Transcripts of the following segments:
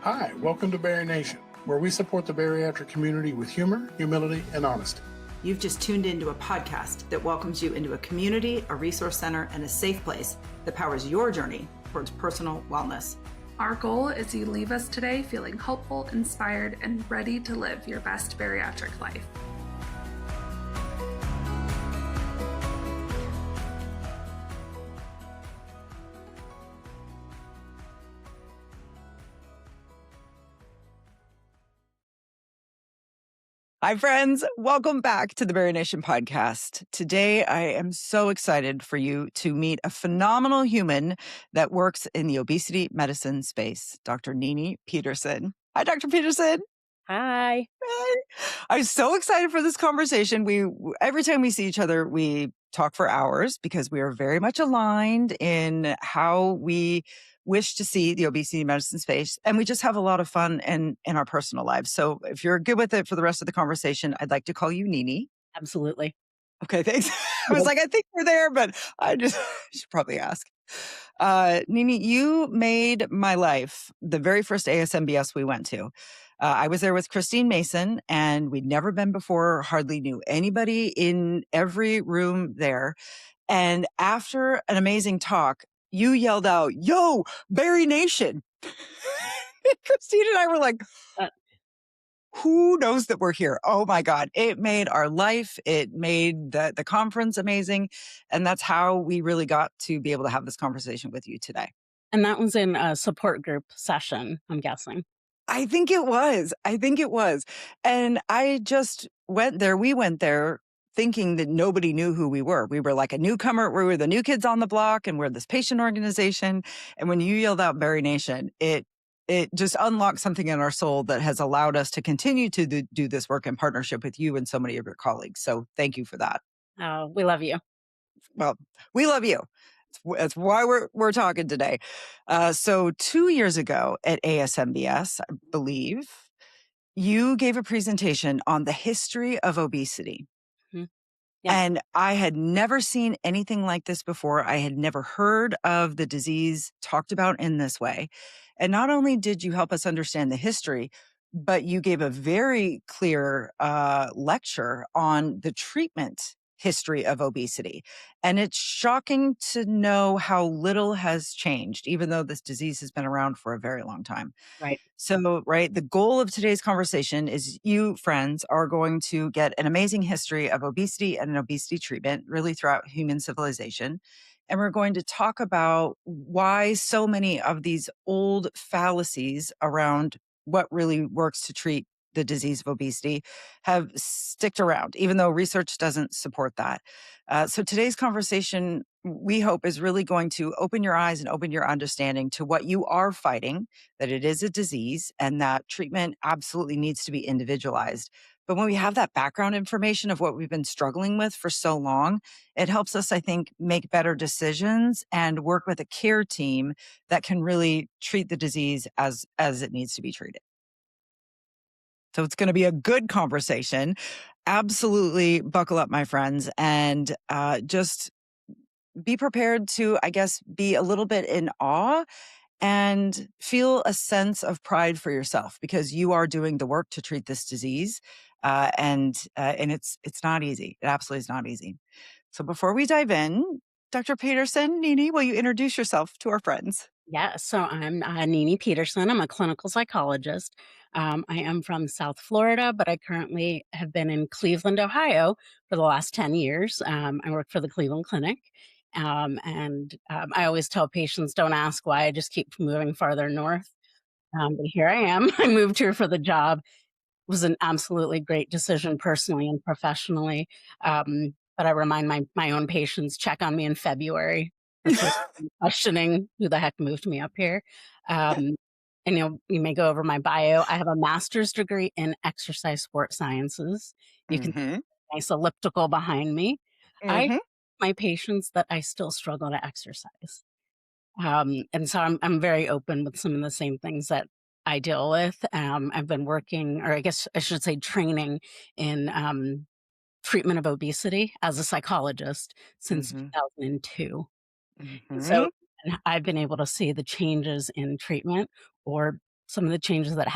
Hi, welcome to Bari Nation, where we support the bariatric community with humor, humility, and honesty. You've just tuned into a podcast that welcomes you into a community, a resource center, and a safe place that powers your journey towards personal wellness. Our goal is you leave us today feeling hopeful, inspired, and ready to live your best bariatric life. Hi, friends. Welcome back to the Bari Nation podcast. Today, I am so excited for you to meet a phenomenal human that works in the obesity medicine space, Dr. Nini Peterson. Hi, Dr. Peterson. Hi. Hi. I'm so excited for this conversation. Every time we see each other, we talk for hours because we are very much aligned in how we wish to see the obesity medicine space. And we just have a lot of fun in our personal lives. So if you're good with it for the rest of the conversation, I'd like to call you Nini. Absolutely. Okay, thanks. I was like, I think we're there, but I just should probably ask. Nini, you made my life the very first ASMBS we went to. I was there with Christine Mason, and we'd never been before, hardly knew anybody in every room there. And after an amazing talk, you yelled out, "Yo, Bari Nation." Christine and I were like, who knows that we're here? Oh my God. It made our life. It made the conference amazing. And that's how we really got to be able to have this conversation with you today. And that was in a support group session, I'm guessing. I think it was. And I just went there. We went there thinking that nobody knew who we were. We were like a newcomer. We were the new kids on the block, and we're this patient organization. And when you yelled out Bari Nation, it just unlocked something in our soul that has allowed us to continue to do this work in partnership with you and so many of your colleagues. So thank you for that. We love you. Well, we love you. That's why we're talking today. So 2 years ago at ASMBS, I believe, you gave a presentation on the history of obesity. Mm-hmm. Yeah. And I had never seen anything like this before. I had never heard of the disease talked about in this way. And not only did you help us understand the history, but you gave a very clear lecture on the treatment history of obesity. And it's shocking to know how little has changed, even though this disease has been around for a very long time. Right. So, the goal of today's conversation is you, friends, are going to get an amazing history of obesity and an obesity treatment really throughout human civilization. And we're going to talk about why so many of these old fallacies around what really works to treat the disease of obesity have sticked around, even though research doesn't support that. So today's conversation, we hope, is really going to open your eyes and open your understanding to what you are fighting, that it is a disease and that treatment absolutely needs to be individualized. But when we have that background information of what we've been struggling with for so long, it helps us, I think, make better decisions and work with a care team that can really treat the disease as it needs to be treated. So it's going to be a good conversation. Absolutely buckle up, my friends, and just be prepared to, I guess, be a little bit in awe and feel a sense of pride for yourself because you are doing the work to treat this disease. And it's not easy. It absolutely is not easy. So before we dive in, Dr. Peterson, Nini, will you introduce yourself to our friends? Yeah. So I'm Nini Peterson. I'm a clinical psychologist. I am from South Florida, but I currently have been in Cleveland, Ohio for the last 10 years. I work for the Cleveland Clinic. I always tell patients, don't ask why, I just keep moving farther north. But here I am. I moved here for the job. It was an absolutely great decision personally and professionally. But I remind my own patients, check on me in February. Questioning who the heck moved me up here. And you may go over my bio. I have a master's degree in exercise sport sciences. You can see a nice elliptical behind me. I tell my patients that I still struggle to exercise. And so I'm very open with some of the same things that I deal with. I've been working, or I guess I should say training in treatment of obesity as a psychologist since 2002. So I've been able to see the changes in treatment or some of the changes that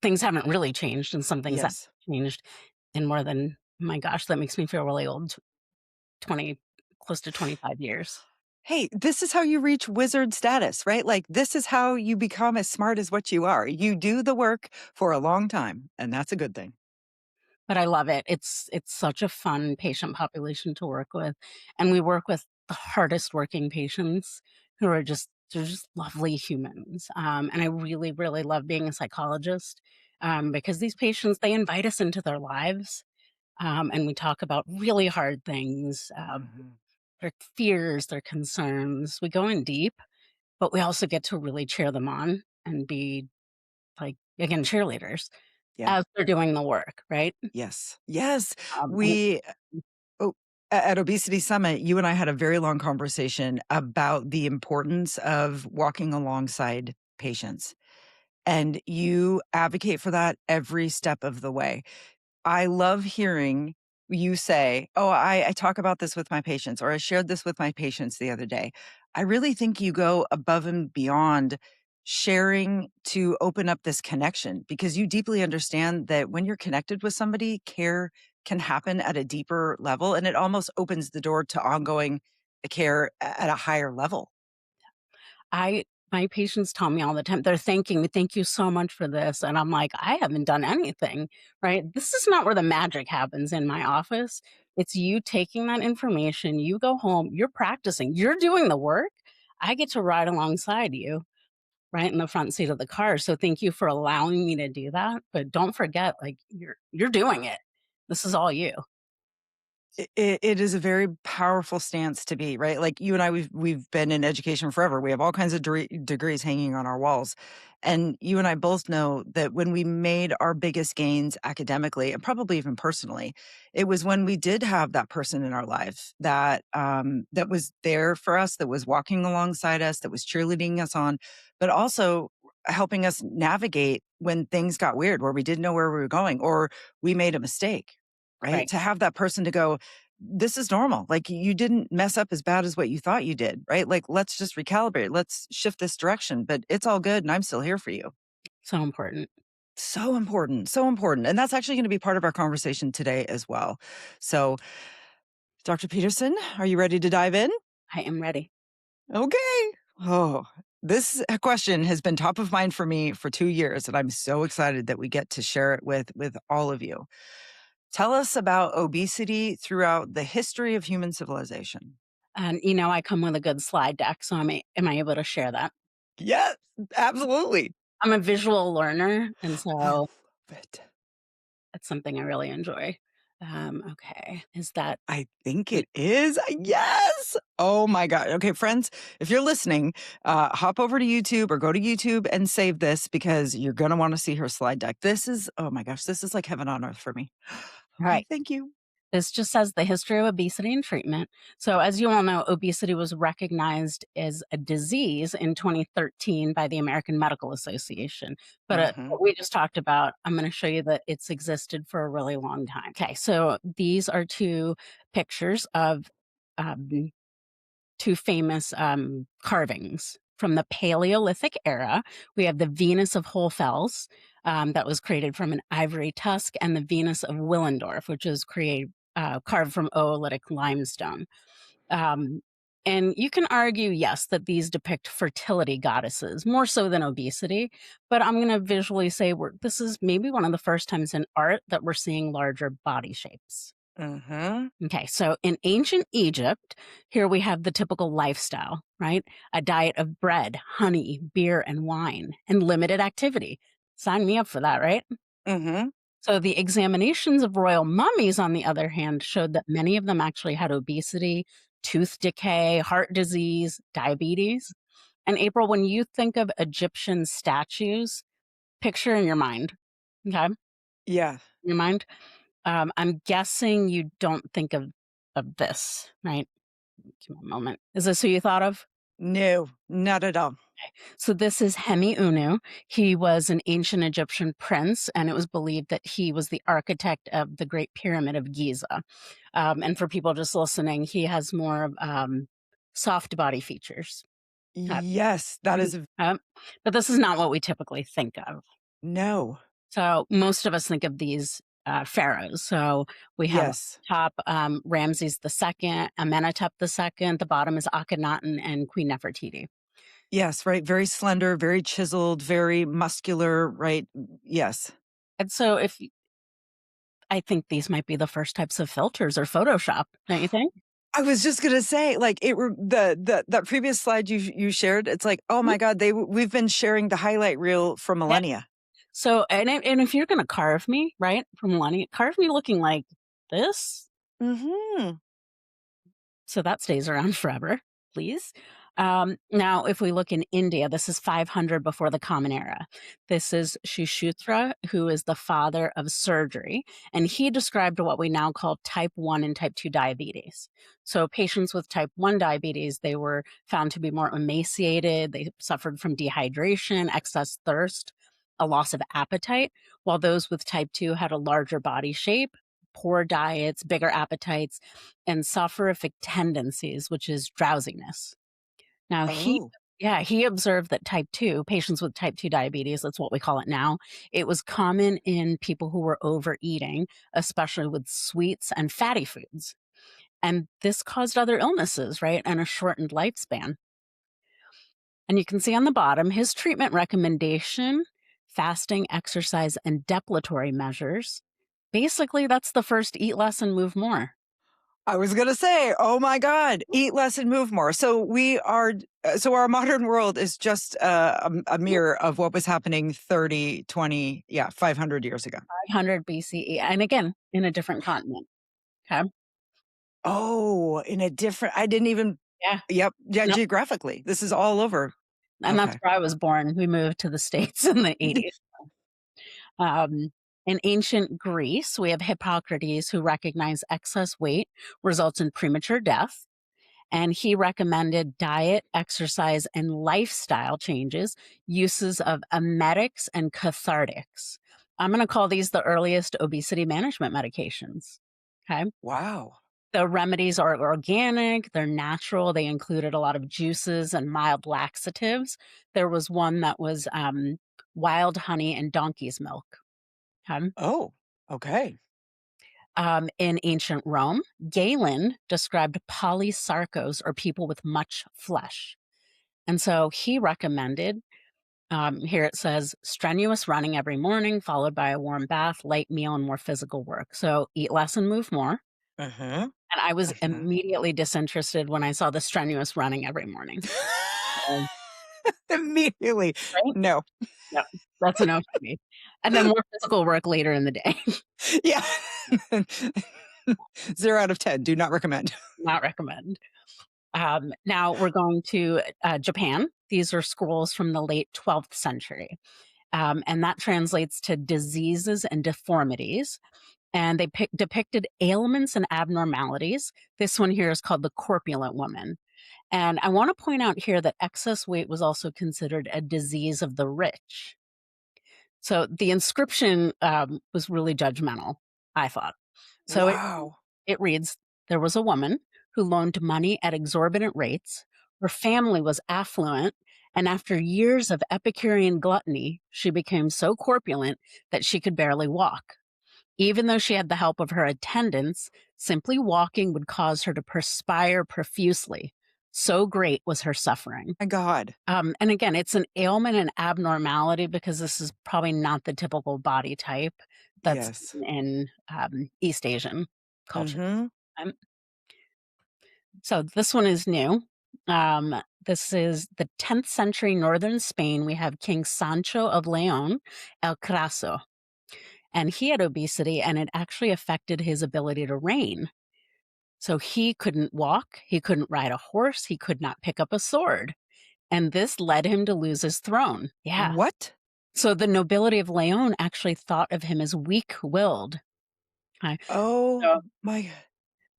things haven't really changed, and some things that Yes. changed in more than, my gosh, that makes me feel really old, 20, close to 25 years. Hey, this is how you reach wizard status, right? Like, this is how you become as smart as what you are. You do the work for a long time, and that's a good thing. But I love it. It's such a fun patient population to work with, and we work with the hardest working patients who are they're just lovely humans. And I really, really love being a psychologist, because these patients, they invite us into their lives, and we talk about really hard things, Mhm. their fears, their concerns. We go in deep, but we also get to really cheer them on and be like, again, cheerleaders Yeah. as they're doing the work, right? Yes. Yes. And We oh, at Obesity Summit, you and I had a very long conversation about the importance of walking alongside patients. And you advocate for that every step of the way. I love hearing you say, "Oh, I talk about this with my patients," or "I shared this with my patients the other day." I really think you go above and beyond sharing to open up this connection because you deeply understand that when you're connected with somebody, care can happen at a deeper level, and it almost opens the door to ongoing care at a higher level. I my patients tell me all the time, they're thanking me, "Thank you so much for this." And I'm like, "I haven't done anything," right? This is not where the magic happens in my office. It's you taking that information, you go home, you're practicing, you're doing the work. I get to ride alongside you, right in the front seat of the car. So thank you for allowing me to do that. But don't forget, like you're doing it. This is all you. It is a very powerful stance to be, right? Like you and I, we've been in education forever. We have all kinds of degrees hanging on our walls, and you and I both know that when we made our biggest gains academically and probably even personally, it was when we did have that person in our life that that was there for us, that was walking alongside us, that was cheerleading us on, but also helping us navigate when things got weird, where we didn't know where we were going, or we made a mistake. Right? Right. To have that person to go, this is normal. Like you didn't mess up as bad as what you thought you did, right? Like let's just recalibrate. Let's shift this direction, but it's all good and I'm still here for you. So important. So important. So important. And that's actually going to be part of our conversation today as well. So, Dr. Peterson, are you ready to dive in? I am ready. Okay. Oh, this question has been top of mind for me for 2 years and I'm so excited that we get to share it with all of you. Tell us about obesity throughout the history of human civilization. And I come with a good slide deck, so am I able to share that? Yes, absolutely. I'm a visual learner, and I so love it. that's something I really enjoy. Okay, is that I think it is. Yes. Oh my God. Okay, friends, if you're listening, hop over to YouTube or go to YouTube and save this because you're going to want to see her slide deck. This is, oh my gosh, this is like heaven on earth for me. Okay, right? thank you. This just says the history of obesity and treatment. So, as you all know, obesity was recognized as a disease in 2013 by the American Medical Association. But Hmm. what we just talked about, I'm going to show you that it's existed for a really long time. Okay, so these are two pictures of um, two famous carvings from the Paleolithic era. We have the Venus of Hohlfels, that was created from an ivory tusk, and the Venus of Willendorf, which is carved from Oolitic limestone. Um, and you can argue, yes, that these depict fertility goddesses more so than obesity. But I'm going to visually say this is maybe one of the first times in art that we're seeing larger body shapes. Hmm. Okay, so in ancient Egypt, here we have the typical lifestyle, right? A diet of bread, honey, beer, and wine, and limited activity. Sign me up for that, right? Hmm. So the examinations of royal mummies, on the other hand, showed that many of them actually had obesity, tooth decay, heart disease, diabetes. And April, when you think of Egyptian statues, picture in your mind, okay? In Yeah. your mind. I'm guessing you don't think of this, right? Give me a moment. Is this who you thought of? No, not at all. So this is Hemi Unu. He was an ancient Egyptian prince, and it was believed that he was the architect of the Great Pyramid of Giza. And for people just listening, he has more soft body features. Yes, that is But this is not what we typically think of. no. So most of us think of these pharaohs. So we have Yes. top Ramses II, Amenhotep II. The bottom is Akhenaten and Queen Nefertiti. Yes, right. Very slender, very chiseled, very muscular, right? Yes. And so I think these might be the first types of filters or Photoshop, don't you think? I was just gonna say, like, that previous slide you shared, it's like, oh Mhm. my God, we've been sharing the highlight reel for Yep. millennia. So, and if you're going to carve me, right, from millennia, carve me looking like this. Mm-hmm. So that stays around forever, please. Now, if we look in India, this is 500 before the Common Era. This is Shushruta, who is the father of surgery, and he described what we now call type 1 and type 2 diabetes. So patients with type 1 diabetes, they were found to be more emaciated, they suffered from dehydration, excess thirst, a loss of appetite, while those with type 2 had a larger body shape, poor diets, bigger appetites, and soporific tendencies, which is drowsiness. Now Oh. he observed that type 2, patients with type 2 diabetes, that's what we call it now, it was common in people who were overeating, especially with sweets and fatty foods. And this caused other illnesses, right? And a shortened lifespan. And you can see on the bottom his treatment recommendation: fasting, exercise, and depilatory measures. Basically, that's the first eat less and move more. I was gonna say, oh my God, eat less and move more. So so our modern world is just a mirror of what was happening 30, 20, 500 years ago. 500 BCE. And again, in a different continent. Okay. Oh, I didn't even, Yeah. yep. Yeah, Nope. geographically, this is all over. And that's Okay. where I was born. We moved to the States in the 80s. In ancient Greece, we have Hippocrates, who recognized excess weight results in premature death. And he recommended diet, exercise, and lifestyle changes, uses of emetics and cathartics. I'm going to call these the earliest obesity management medications. Okay. Wow. The remedies are organic, they're natural, they included a lot of juices and mild laxatives. There was one that was wild honey and donkey's milk. Okay. Oh, okay. In ancient Rome, Galen described polysarcos, or people with much flesh. And so he recommended, here it says, strenuous running every morning, followed by a warm bath, light meal, and more physical work. So eat less and move more. Uh-huh. And I was Uh-huh. immediately disinterested when I saw the strenuous running every morning. Immediately. Right? No. Yep. That's a no for me. And then more physical work later in the day. Yeah. 0 out of 10. Do not recommend. Not recommend. Now we're going to Japan. These are scrolls from the late 12th century. And that translates to diseases and deformities. And they depicted ailments and abnormalities. This one here is called the corpulent woman. And I want to point out here that excess weight was also considered a disease of the rich. So the inscription was really judgmental, I thought. So Wow. it reads, there was a woman who loaned money at exorbitant rates. Her family was affluent. And after years of Epicurean gluttony, she became so corpulent that she could barely walk. Even though she had the help of her attendants, simply walking would cause her to perspire profusely. So great was her suffering. My God. And again, it's an ailment and abnormality because this is probably not the typical body type that's Yes. in East Asian culture. Mm-hmm. So this one is new. This is the 10th century northern Spain. We have King Sancho of Leon, El Craso. And he had obesity, and it actually affected his ability to reign. So he couldn't walk, he couldn't ride a horse, he could not pick up a sword. And this led him to lose his throne. Yeah. What? So the nobility of Leon actually thought of him as weak-willed. Oh So my.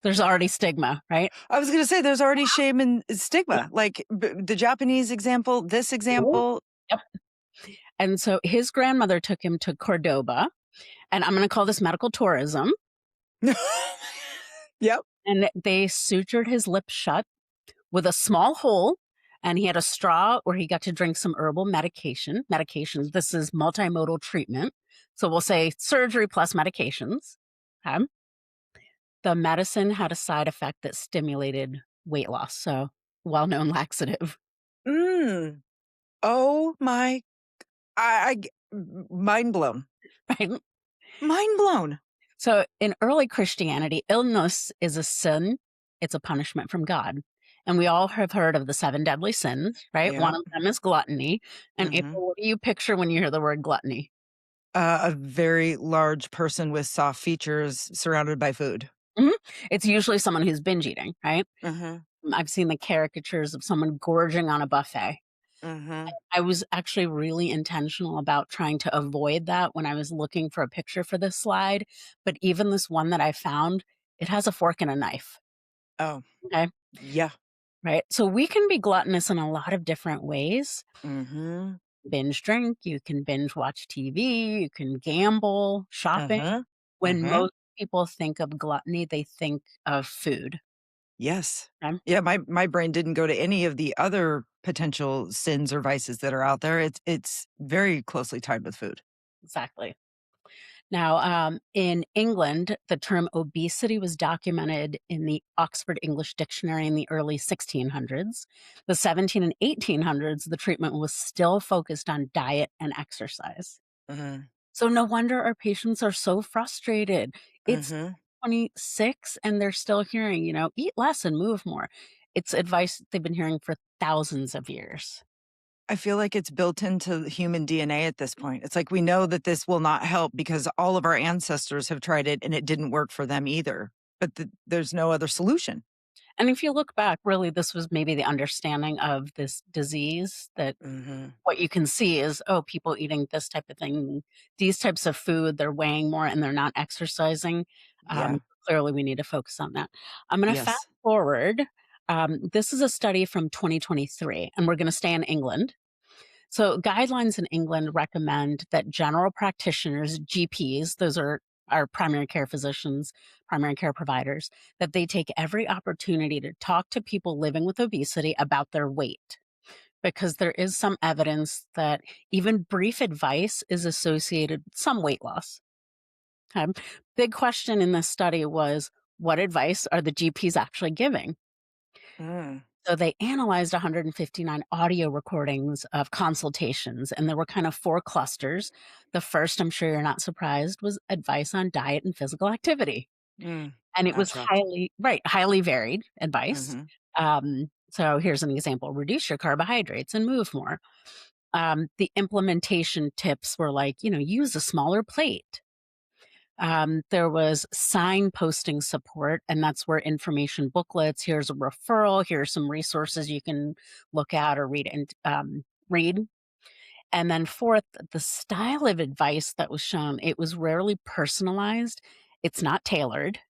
there's already stigma, right? I was going to say there's already shame and stigma. Like the Japanese example, this example. Yep. And so his grandmother took him to Cordoba, and I'm going to call this medical tourism. Yep. And they sutured his lips shut with a small hole And he had a straw where he got to drink some herbal medication. Medications, this is multimodal treatment. So we'll say surgery plus medications. Okay. The medicine had a side effect that stimulated weight loss. So well-known laxative, Mm. Oh my, mind blown. right? Mind blown. So in early Christianity, illness is a sin. It's a punishment from God. And we all have heard of the 7 deadly sins, right? Yeah. One of them is gluttony. And Mhm. April, what do you picture when you hear the word gluttony? A very large person with soft features surrounded by food. Mhm. It's usually someone who's binge eating, right? Mhm. I've seen the caricatures of someone gorging on a buffet. Mhm. I was actually really intentional about trying to avoid that when I was looking for a picture for this slide. But even this one that I found, it has a fork and a knife. Oh, Okay. yeah. Right. So we can be gluttonous in a lot of different ways. Mhm. Binge drink, you can binge watch TV, you can gamble, shopping. Mhm. When Mhm. most people think of gluttony, they think of food. Yes. Okay? Yeah, my brain didn't go to any of the other potential sins or vices that are out there. It's very closely tied with food. Exactly. Now, in England, the term obesity was documented in the Oxford English Dictionary in the early 1600s. The 17 and 1800s, the treatment was still focused on diet and exercise. Mhm. So no wonder our patients are so frustrated. It's Mhm. 26 and they're still hearing, eat less and move more. It's advice they've been hearing for thousands of years. I feel like it's built into human DNA at this point. It's like we know that this will not help because all of our ancestors have tried it and it didn't work for them either. But there's no other solution. And if you look back, really, this was maybe the understanding of this disease that Mhm. what you can see is, oh, people eating this type of thing, these types of food, they're weighing more and they're not exercising. Yeah. Clearly, we need to focus on that. I'm going to fast Yes. forward. This is a study from 2023, and we're going to stay in England. So, guidelines in England recommend that general practitioners, GPs, those are our primary care physicians, primary care providers, that they take every opportunity to talk to people living with obesity about their weight. Because there is some evidence that even brief advice is associated with some weight loss. Okay. Big question in this study was, what advice are the GPs actually giving? Mm. So they analyzed 159 audio recordings of consultations, and there were kind of 4 clusters. The first, I'm sure you're not surprised, was advice on diet and physical activity. Mm. And it Not was shocked. highly varied advice. Mhm. So here's an example: reduce your carbohydrates and move more. The implementation tips were like, use a smaller plate. There was signposting support, and that's where information booklets. Here's a referral. Here are some resources you can look at or read and read. And then fourth, the style of advice that was shown, it was rarely personalized. It's not tailored,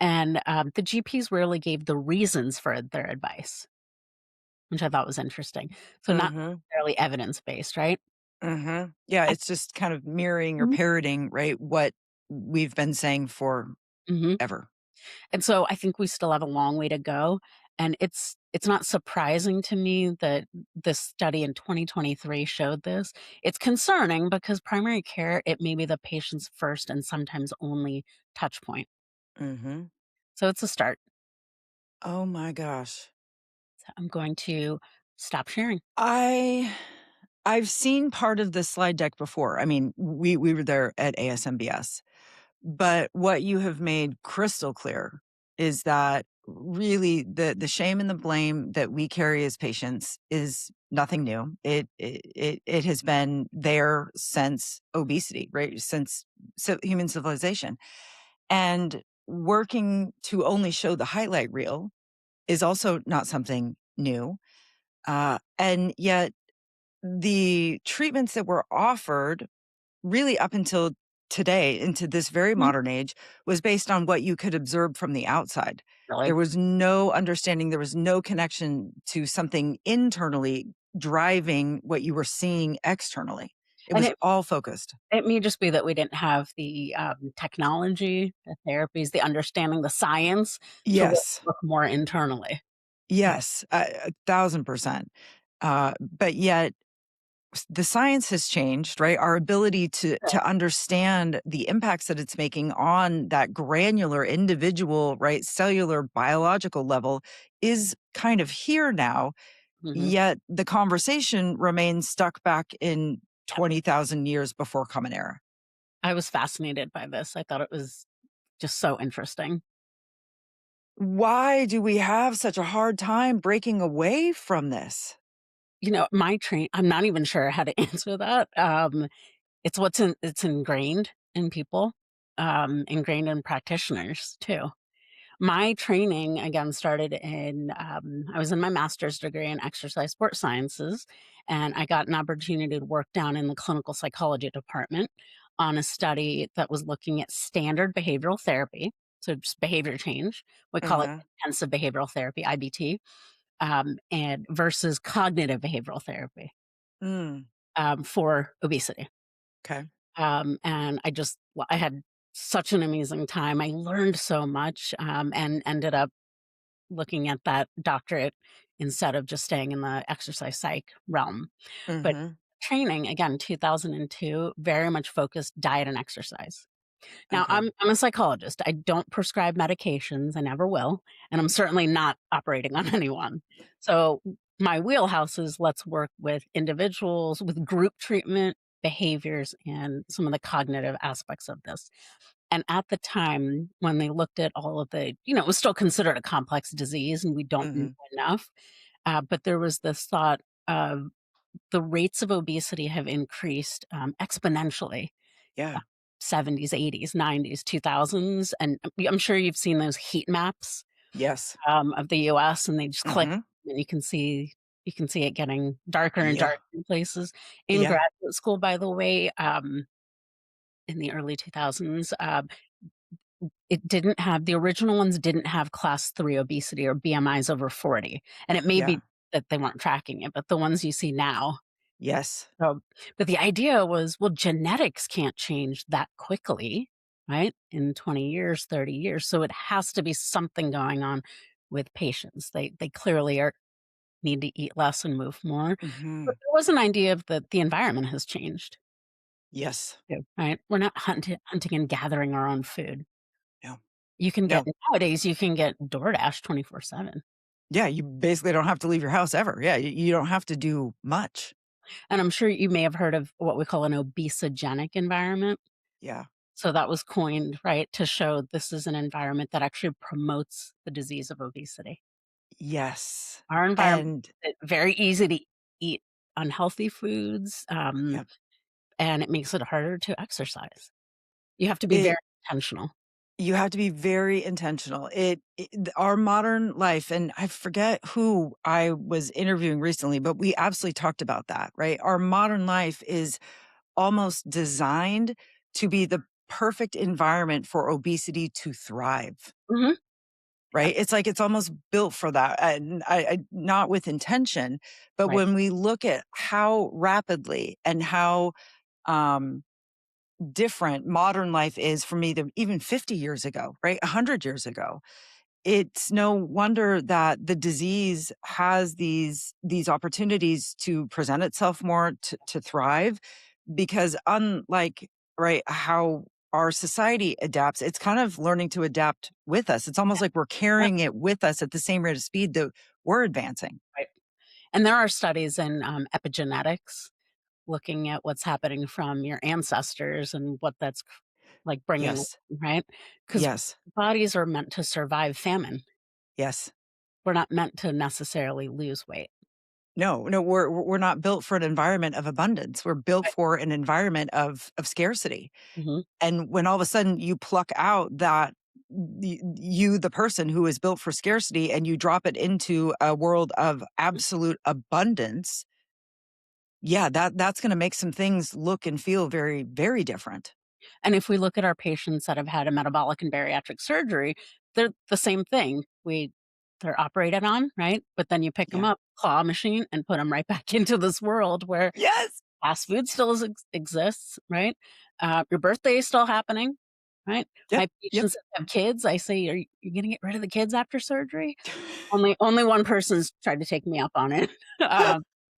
and the GPs rarely gave the reasons for their advice, which I thought was interesting. So not Mhm. necessarily evidence based, right? Mhm. Yeah, I, it's just kind of mirroring or parroting, right, what we've been saying Mhm. forever. And so I think we still have a long way to go. And it's not surprising to me that this study in 2023 showed this. It's concerning because primary care, it may be the patient's first and sometimes only touch point. Mhm. So it's a start. Oh my gosh. So I'm going to stop sharing. I I've seen part of the slide deck before. I mean, we were there at ASMBS. But what you have made crystal clear is that really the shame and the blame that we carry as patients is nothing new. It has been there since obesity, right? Since human civilization. And working to only show the highlight reel is also not something new. And yet the treatments that were offered really up until today, into this very Mhm. modern age, was based on what you could observe from the outside. Really. There was no understanding, there was no connection to something internally driving what you were seeing externally. It And was it, all focused. it may just be that we didn't have the technology, the therapies, the understanding, the science to really Yes. look more internally. Yes, 1,000%. But yet the science has changed, right? Our ability to understand the impacts that it's making on that granular individual, right, cellular biological level is kind of here now. Mm-hmm. Yet the conversation remains stuck back in 20,000 years before Common Era. I was fascinated by this. I thought it was just so interesting. Why do we have such a hard time breaking away from this? I'm not even sure how to answer that. It's ingrained in people, ingrained in practitioners too. My training again started I was in my master's degree in exercise sports sciences, and I got an opportunity to work down in the clinical psychology department on a study that was looking at standard behavioral therapy. So just behavior change. We call it Mhm. intensive behavioral therapy, IBT, and versus cognitive behavioral therapy Mm, for obesity. okay. And I had such an amazing time. I learned so much, and ended up looking at that doctorate instead of just staying in the exercise psych realm. But Mhm. training, again, 2002, very much focused diet and exercise. Now, Okay. I'm a psychologist. I don't prescribe medications. I never will, and I'm certainly not operating on anyone. So my wheelhouse is let's work with individuals with group treatment, behaviors, and some of the cognitive aspects of this. And at the time when they looked at all of it was still considered a complex disease, and we don't know Mhm. enough. But there was this thought of the rates of obesity have increased exponentially, Yeah. 70s, 80s, 90s, 2000s, and I'm sure you've seen those heat maps, Yes. of the US, and they just click, Mhm. and you can see it getting darker and Yeah. darker in places. In Yeah. graduate school, by the way, in the early 2000s, it didn't have the original ones didn't have class 3 obesity or BMIs over 40, and it may Yeah. be that they weren't tracking it, but the ones you see now. Yes. But the idea was, well, genetics can't change that quickly, right? In 20 years, 30 years. So it has to be something going on with patients. They clearly need to eat less and move more. But Mhm. there was an idea of that the environment has changed Yes. too, right? We're not hunting and gathering our own food. No. You can get No. nowadays you can get DoorDash 24/7. Yeah, you basically don't have to leave your house ever. Yeah, you don't have to do much. And I'm sure you may have heard of what we call an obesogenic environment. Yeah. So that was coined, right, to show this is an environment that actually promotes the disease of obesity. Yes. Our environment And is very easy to eat unhealthy foods, yeah, and it makes it harder to exercise. You have to be very it intentional. you have to be very intentional. Our modern life, and I forget who I was interviewing recently, but we absolutely talked about that, right? Our modern life is almost designed to be the perfect environment for obesity to thrive, Mhm. right? It's like it's almost built for that. And I not with intention, but Right. when we look at how rapidly and how um different modern life is for me than even 50 years ago, right? 100 years ago. It's no wonder that the disease has these opportunities to present itself more to thrive because unlike right how our society adapts, it's kind of learning to adapt with us. It's almost like we're Yep. carrying it with us at the same rate of speed that we're advancing. Right. And there are studies in, epigenetics looking at what's happening from your ancestors and what that's like bringing, Yes. right? Because Yes. bodies are meant to survive famine. Yes. We're not meant to necessarily lose weight. No, no, we're not built for an environment of abundance. We're built Right. for an environment of scarcity. Mhm. And when all of a sudden you pluck out that you, the person who is built for scarcity, and you drop it into a world of absolute abundance, yeah, that's going to make some things look and feel very, very different. And if we look at our patients that have had a metabolic and bariatric surgery, they're the same thing. They're operated on, right? But then you pick them Yeah. up, claw machine, and put them right back into this world where Yes. fast food still exists, right? Your birthday is still happening. right? Yep. My Yep. patients that have kids, I say, "Are you gonna get rid of the kids after surgery?" Only one person's tried to take me up on it.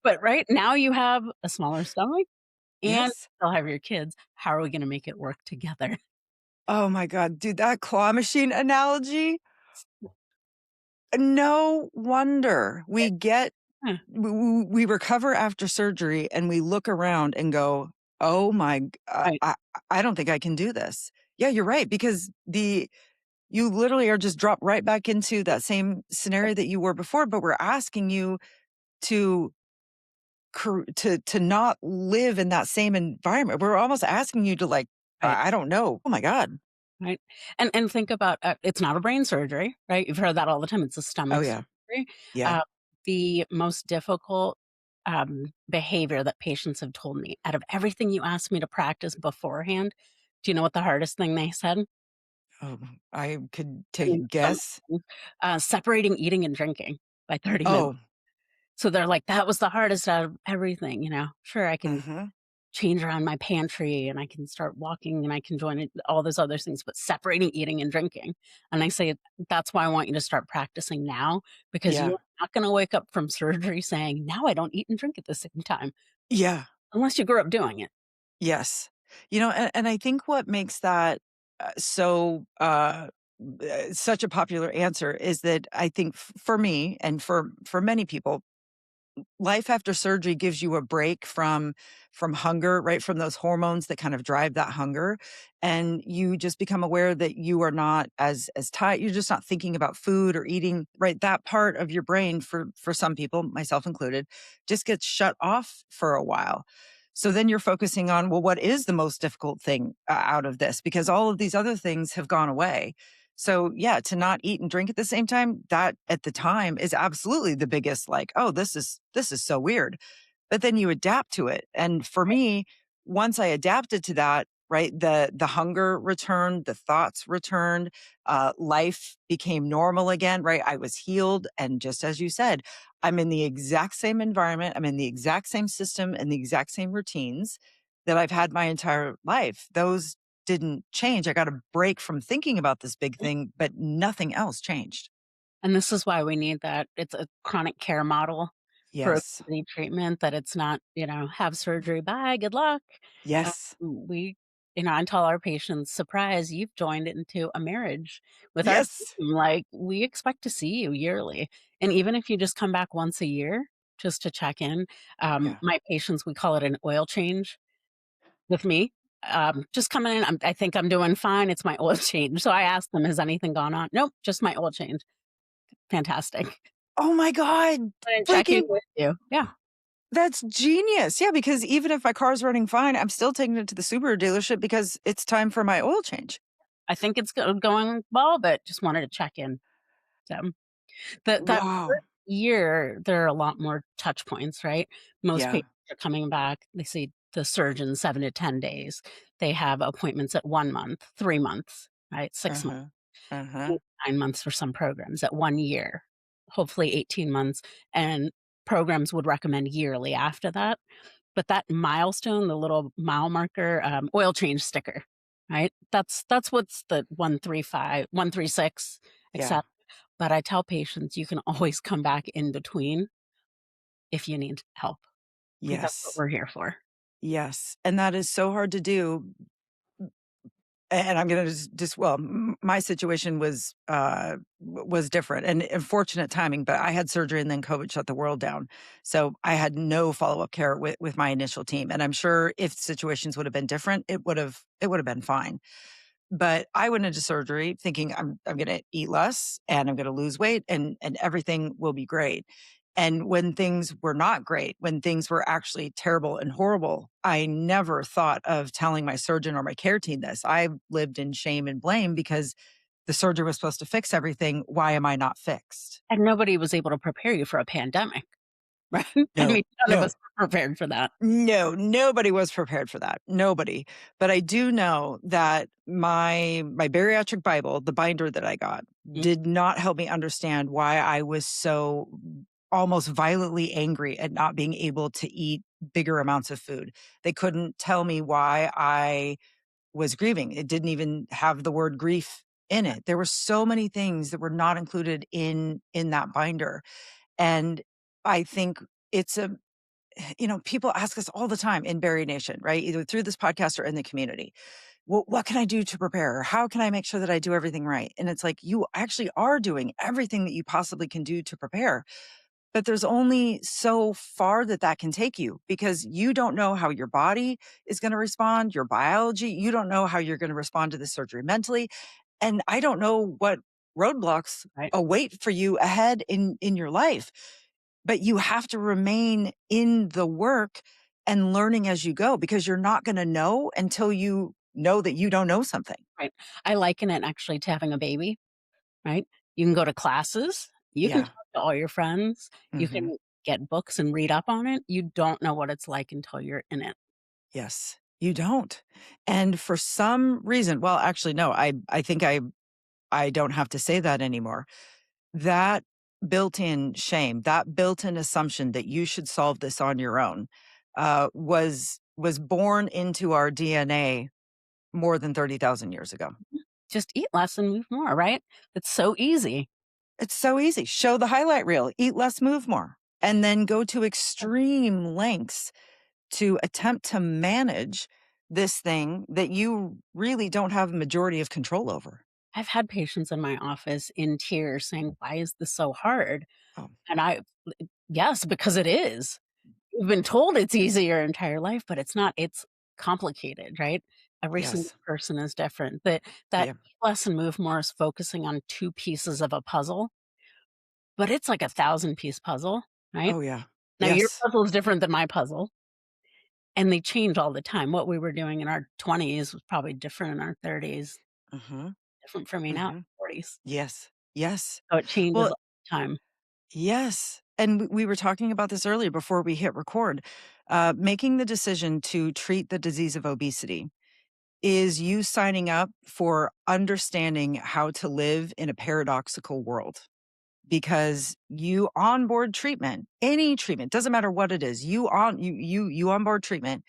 But right now you have a smaller stomach and Yes. still have your kids. How are we gonna make it work together? Oh my God, dude, that claw machine analogy, no wonder we get Huh, we recover after surgery and we look around and go, "Oh my g right, I don't think I can do this." Yeah, you're right, because you literally are just dropped right back into that same scenario that you were before, but we're asking you to to not live in that same environment. We're almost asking you to, like, right. I don't know. Oh my God. Right. And think about it's not a brain surgery, right? You've heard that all the time. It's a Oh, stomach yeah. surgery. Yeah. Uh, the most difficult behavior that patients have told me out of everything you asked me to practice beforehand, do you know what the hardest thing they said? Oh, I could take a Mm, some- guess. Separating eating and drinking by 30 minutes. Oh, So they're like, that was the hardest out of everything. Sure, I can mhm. change around my pantry and I can start walking and I can join it, all those other things, but separating eating and drinking. And I say, that's why I want you to start practicing now because Yeah. you're not going to wake up from surgery saying, now I don't eat and drink at the same time, Yeah. unless you grew up doing it. Yes. And I think what makes that such a popular answer is that I think for me and for many people, life after surgery gives you a break from hunger, right? From those hormones that kind of drive that hunger. And you just become aware that you are not as tight. You're just not thinking about food or eating, right? That part of your brain for some people, myself included, just gets shut off for a while. So then you're focusing on, well, what is the most difficult thing out of this? Because all of these other things have gone away. So yeah, to not eat and drink at the same time, that at the time is absolutely the biggest, like, oh, this is so weird. But then you adapt to it. And for me, once I adapted to that, right, the hunger returned, the thoughts returned, life became normal again, right? I was healed. And just as you said, I'm in the exact same environment, I'm in the exact same system and the exact same routines that I've had my entire life. Those didn't change. I got a break from thinking about this big thing, but nothing else changed. And this is why we need that. It's a chronic care model for Yes. obesity treatment that it's not, have surgery, bye, good luck. Uh, Yes. we, I tell our patients, surprise, you've joined into a marriage with our Yes. team. Like, we expect to see you yearly. And even if you just come back once a year, just to check in, Yeah. my patients, we call it an oil change with me. Just coming in, I think I'm doing fine. It's my oil change. So I ask them, has anything gone on? Nope, just my oil change. Fantastic. Oh my God. And checking Freaking with you. Yeah. That's genius. Yeah, because even if my car's running fine, I'm still taking it to the Subaru dealership because it's time for my oil change. I think it's going well, but just wanted to check in. So that Wow. first year, there are a lot more touch points, right? Most Yeah. patients are coming back. They see the surgeon 7 to 10 days. They have appointments at 1 month, 3 months, right? 6 months, Uh-huh. Uh-huh. 9 months for some programs, at 1 year, hopefully 18 months. And programs would recommend yearly after that. But that milestone, the little mile marker, oil change sticker, right? That's what's the 135, 136, Yeah. etcetera. But I tell patients you can always come back in between if you need help. That's what Yes. we're here for. Yes. And that is so hard to do. And I'm gonna just well, my situation was different and unfortunate timing, but I had surgery and then COVID shut the world down. So I had no follow-up care with my initial team. And I'm sure if situations would have been different, it would have been fine. But I went into surgery thinking I'm gonna eat less and I'm gonna lose weight and everything will be great. And when things were not great, when things were actually terrible and horrible, I never thought of telling my surgeon or my care team this. I lived in shame and blame because the surgery was supposed to fix everything. Why am I not fixed? And nobody was able to prepare you for a pandemic, right? I No, mean, none of no. us were prepared for that. No, nobody was prepared for that. Nobody. But I do know that my bariatric Bible, the binder that I got, Mm. did not help me understand why I was so almost violently angry at not being able to eat bigger amounts of food. They couldn't tell me why I was grieving. It didn't even have the word grief in it. There were so many things that were not included in that binder. And I think it's people ask us all the time in Barry Nation, right? Either through this podcast or in the community. Well, what can I do to prepare? How can I make sure that I do everything right? And it's like, you actually are doing everything that you possibly can do to prepare. But there's only so far that can take you, because you don't know how your body is going to respond, your biology. You don't know how you're going to respond to the surgery mentally. And I don't know what roadblocks Right. await for you ahead in your life. But you have to remain in the work and learning as you go, because you're not going to know until you know that you don't know something. Right. I liken it actually to having a baby, right? You can go to classes, you can Yeah. talk to all your friends, you Hmm. can get books and read up on it. You don't know what it's like until you're in it. Yes, you don't. And for some reason, well, actually, no, I think I don't have to say that anymore. That built-in shame, that built-in assumption that you should solve this on your own, was born into our DNA more than 30,000 years ago. Just eat less and move more, right? It's so easy. It's so easy. Show the highlight reel, eat less, move more, and then go to extreme lengths to attempt to manage this thing that you really don't have a majority of control over. I've had patients in my office in tears saying, "Why is this so hard?" Oh, And yes, because it is. You've been told it's easy your entire life, but it's not. It's complicated, right? Every single yes. person is different. That Yeah. eat less and move more is focusing on two pieces of a puzzle, but it's like a 1,000-piece puzzle, right? Oh, yeah. Now your Yes. puzzle is different than my puzzle, and they change all the time. What we were doing in our 20s was probably different in our 30s, Hmm. different for me now, Hmm. 40s. Yes. Yes. So it changes Well, all the time. yes. And we were talking about this earlier before we hit record. Making the decision to treat the disease of obesity is you signing up for understanding how to live in a paradoxical world, because you onboard treatment, any treatment, doesn't matter what it is, you onboard treatment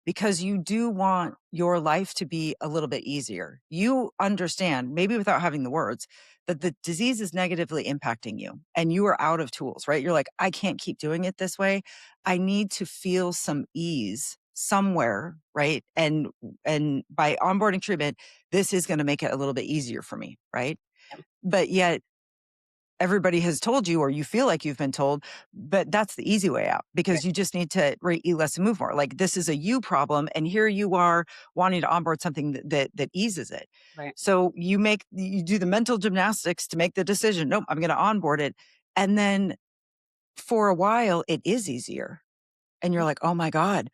because you do want your life to be a little bit easier. You understand, maybe without having the words, that the disease is negatively impacting you and you are out of tools, right? You're like, I can't keep doing it this way. I need to feel some ease somewhere, right? And by onboarding treatment, this is going to make it a little bit easier for me, right? But yet everybody has told you, or you feel like you've been told, but that's the easy way out, because you just need to eat less and move more. Like, this is a you problem, and here you are wanting to onboard something that eases it. Right. So you do the mental gymnastics to make the decision. Nope, I'm going to onboard it, and then for a while it is easier, and you're like, oh my god,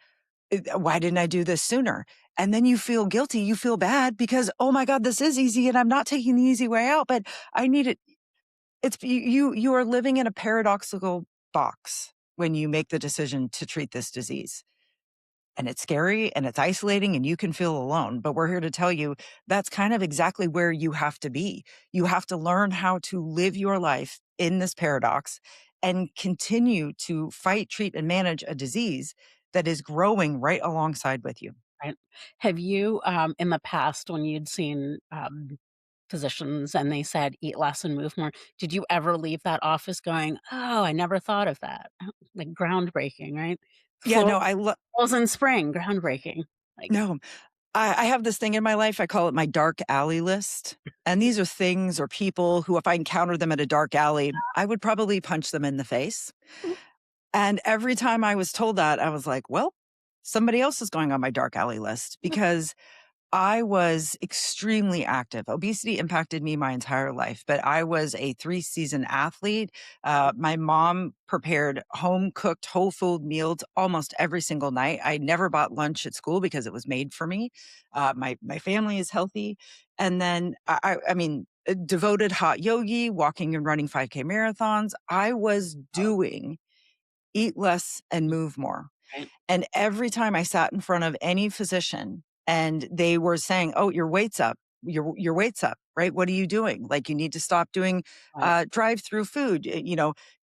why didn't I do this sooner? And then you feel guilty, you feel bad because, oh my god, this is easy, and I'm not taking the easy way out, but I need it. It's you are living in a paradoxical box when you make the decision to treat this disease. And it's scary and it's isolating and you can feel alone. But we're here to tell you that's kind of exactly where you have to be. You have to learn how to live your life in this paradox and continue to fight, treat, and manage a disease that is growing right alongside with you. Right. Have you, in the past, when you'd seen physicians and they said eat less and move more, did you ever leave that office going, "Oh, I never thought of that"? Like groundbreaking, right? Yeah, Flow no, flows in spring, groundbreaking. Like, no. I have this thing in my life, I call it my dark alley list. And these are things or people who, if I encounter them at a dark alley, I would probably punch them in the face. And every time I was told that, I was like, well, somebody else is going on my dark alley list, because I was extremely active. Obesity impacted me my entire life, but I was a 3-season athlete. My mom prepared home cooked whole food meals almost every single night. I never bought lunch at school because it was made for me. My family is healthy. And then I mean, devoted hot yogi, walking and running 5K marathons. I was doing eat less and move more. right, And every time I sat in front of any physician and they were saying, "Oh, your weight's up. Your weight's up, right? What are you doing? Like, you need to stop doing right. drive-through food.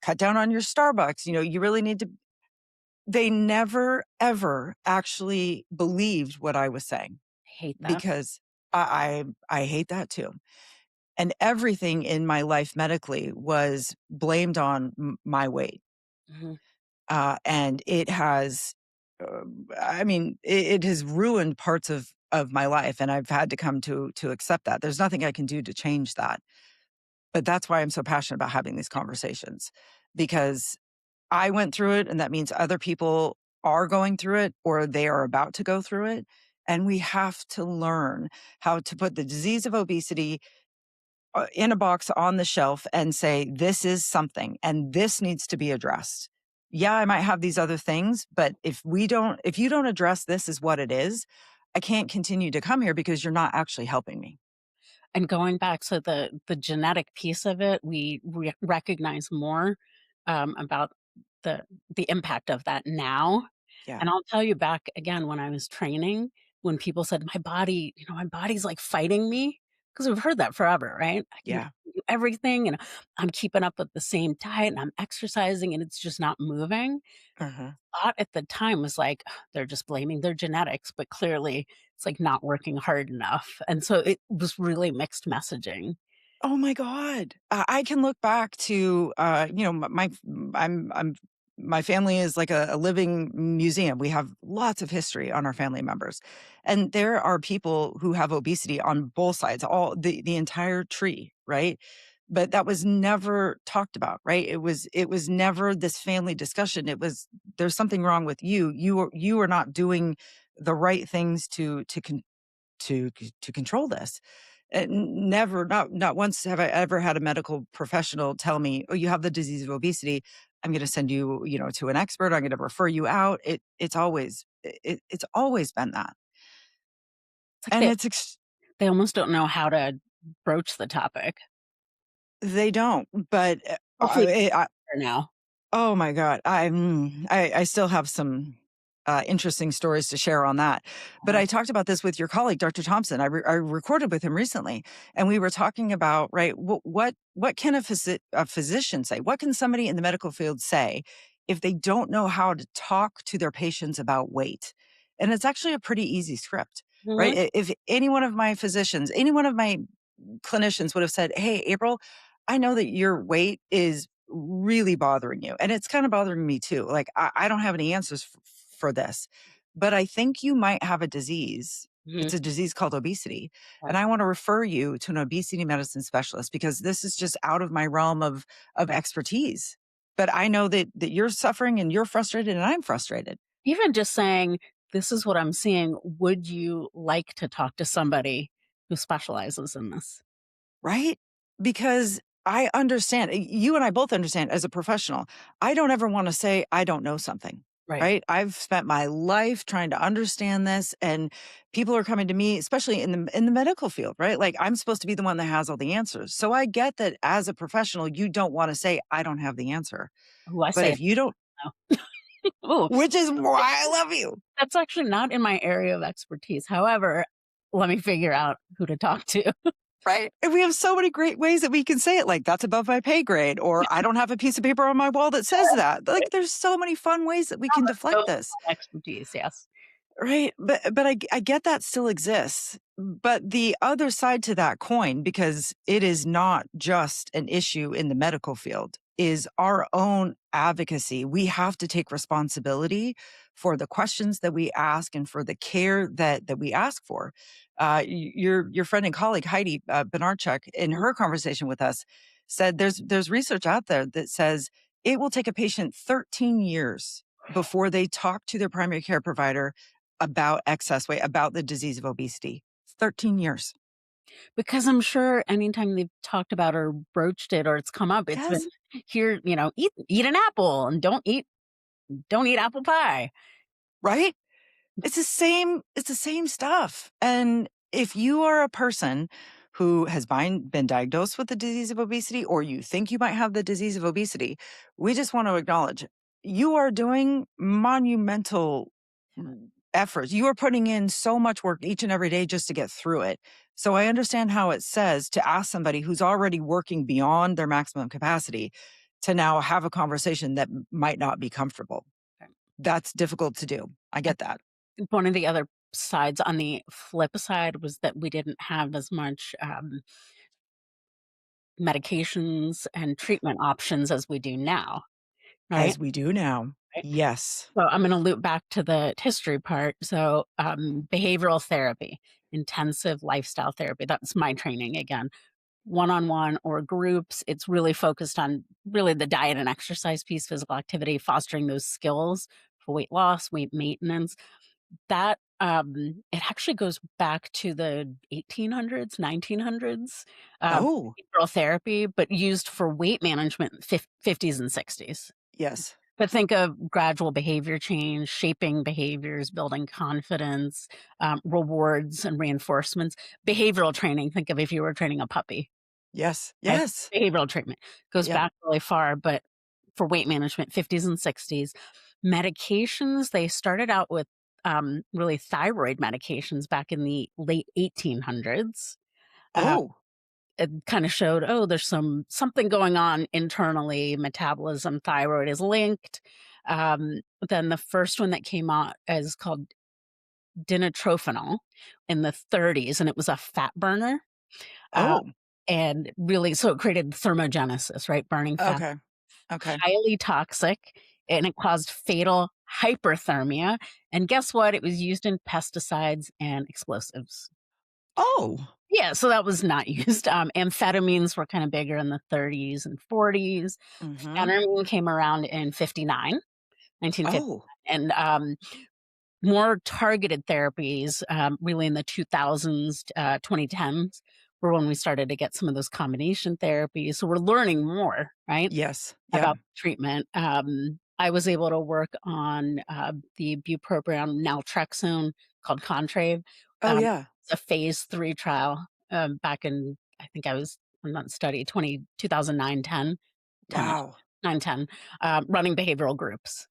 Cut down on your Starbucks. You really need to." They never ever actually believed what I was saying. Hate that. because I hate that too. And everything in my life medically was blamed on my weight. Mhm. And it has, I mean, it has ruined parts of my life, and I've had to come to accept that. There's nothing I can do to change that. But that's why I'm so passionate about having these conversations, because I went through it, and that means other people are going through it or they are about to go through it. And we have to learn how to put the disease of obesity in a box on the shelf and say, this is something and this needs to be addressed. Yeah, I might have these other things, but if you don't address this as what it is, I can't continue to come here because you're not actually helping me. And going back to the genetic piece of it, we recognize more about the the impact of that now. Yeah. And I'll tell you back again when I was training, when people said my body, my body's like fighting me, because we've heard that forever, right? I can Yeah. do everything, and I'm keeping up with the same diet, and I'm exercising, and it's just not moving. Uh-huh. Thought at the time was like, "Ugh, they're just blaming their genetics, but clearly it's like not working hard enough." And so it was really mixed messaging. Oh my God. I can look back to, I'm my family is like a living museum. We have lots of history on our family members. And there are people who have obesity on both sides, all the entire tree, right? But that was never talked about, right? It was never this family discussion. It was, there's something wrong with you. You are not doing the right things to control this. Never, not once have I ever had a medical professional tell me, "Oh, you have the disease of obesity. I'm going to send you, to an expert. I'm going to refer you out." It's always been that, It's like and they almost don't know how to broach the topic. they don't. But Hopefully now. oh my God. I still have some interesting stories to share on that. But I talked about this with your colleague, Dr. Thompson. I recorded with him recently, and we were talking about, right, what can a physician say? What can somebody in the medical field say if they don't know how to talk to their patients about weight? And it's actually a pretty easy script, right? Mhm. If any one of my physicians, any one of my clinicians would have said, "Hey, April, I know that your weight is really bothering you. And it's kind of bothering me too. Like, I don't have any answers for this, but I think you might have a disease. Mhm. It's a disease called obesity. Right. And I want to refer you to an obesity medicine specialist because this is just out of my realm of expertise. But I know that you're suffering and you're frustrated and I'm frustrated." Even just saying, "This is what I'm seeing. Would you like to talk to somebody who specializes in this?" Right? Because I understand, you and I both understand as a professional, I don't ever want to say I don't know something, Right. right? I've spent my life trying to understand this, and people are coming to me, especially in the medical field, right? Like, I'm supposed to be the one that has all the answers. So I get that as a professional, you don't want to say I don't have the answer. Ooh, I But say if you don't, no. Ooh, which is why I love you, that's actually not in my area of expertise. However, let me figure out who to talk to. right? And we have so many great ways that we can say it, like, that's above my pay grade, or I don't have a piece of paper on my wall that says that. Like, there's so many fun ways that we can deflect No this. expertise, yes. Right. But I get that still exists. But the other side to that coin, because it is not just an issue in the medical field, is our own advocacy. We have to take responsibility for the questions that we ask and for the care that we ask for. Your friend and colleague Heidi Bernarchuk, in her conversation with us, said there's research out there that says it will take a patient 13 years before they talk to their primary care provider about excess weight, about the disease of obesity. 13 years. Because I'm sure anytime they've talked about or broached it or it's come up, it's been Yes. here, eat an apple and don't eat apple pie. Right? It's the same stuff. And if you are a person who has been diagnosed with the disease of obesity, or you think you might have the disease of obesity, we just want to acknowledge you are doing monumental efforts. You are putting in so much work each and every day just to get through it. So I understand how it says to ask somebody who's already working beyond their maximum capacity to now have a conversation that might not be comfortable. That's difficult to do. I get that. One of the other upsides on the flip side was that we didn't have as much medications and treatment options as we do now, right? As we do now. Right. Yes. So I'm going to loop back to the history part. So behavioral therapy, intensive lifestyle therapy. That's my training again. One-on-one or groups. It's really focused on really the diet and exercise piece, physical activity, fostering those skills for weight loss, weight maintenance. That it actually goes back to the 1800s, 1900s. Oh, Behavioral therapy, but used for weight management, 50s and 60s. yes. But think of gradual behavior change, shaping behaviors, building confidence, rewards and reinforcements. Behavioral training, think of if you were training a puppy. Yes. Okay? Yes. Behavioral treatment goes Yep. back really far, but for weight management, 50s and 60s. Medications, they started out with really thyroid medications back in the late 1800s. Uh, Oh, it kind of showed, oh, there's something going on internally, metabolism, thyroid is linked. Then the first one that came out is called dinotrophenol in the 30s, and it was a fat burner. Uh, oh, and really, so it created thermogenesis, right? Burning fat, okay. Okay. highly toxic, and it caused fatal hyperthermia. And guess what? It was used in pesticides and explosives. Oh, Yeah, so that was not used. Amphetamines were kind of bigger in the 30s and 40s. mm-hmm. Phentermine came around in 1959, Oh, and more targeted therapies, really in the 2000s, 2010s, were when we started to get some of those combination therapies. So we're learning more, right, yes. Yep. about treatment. I was able to work on the bupropion naltrexone called Contrave. Oh, yeah. It's a phase 3 trial back in, I think I was on that study, 2009, 10, 10, Wow. 9, 10, running behavioral groups.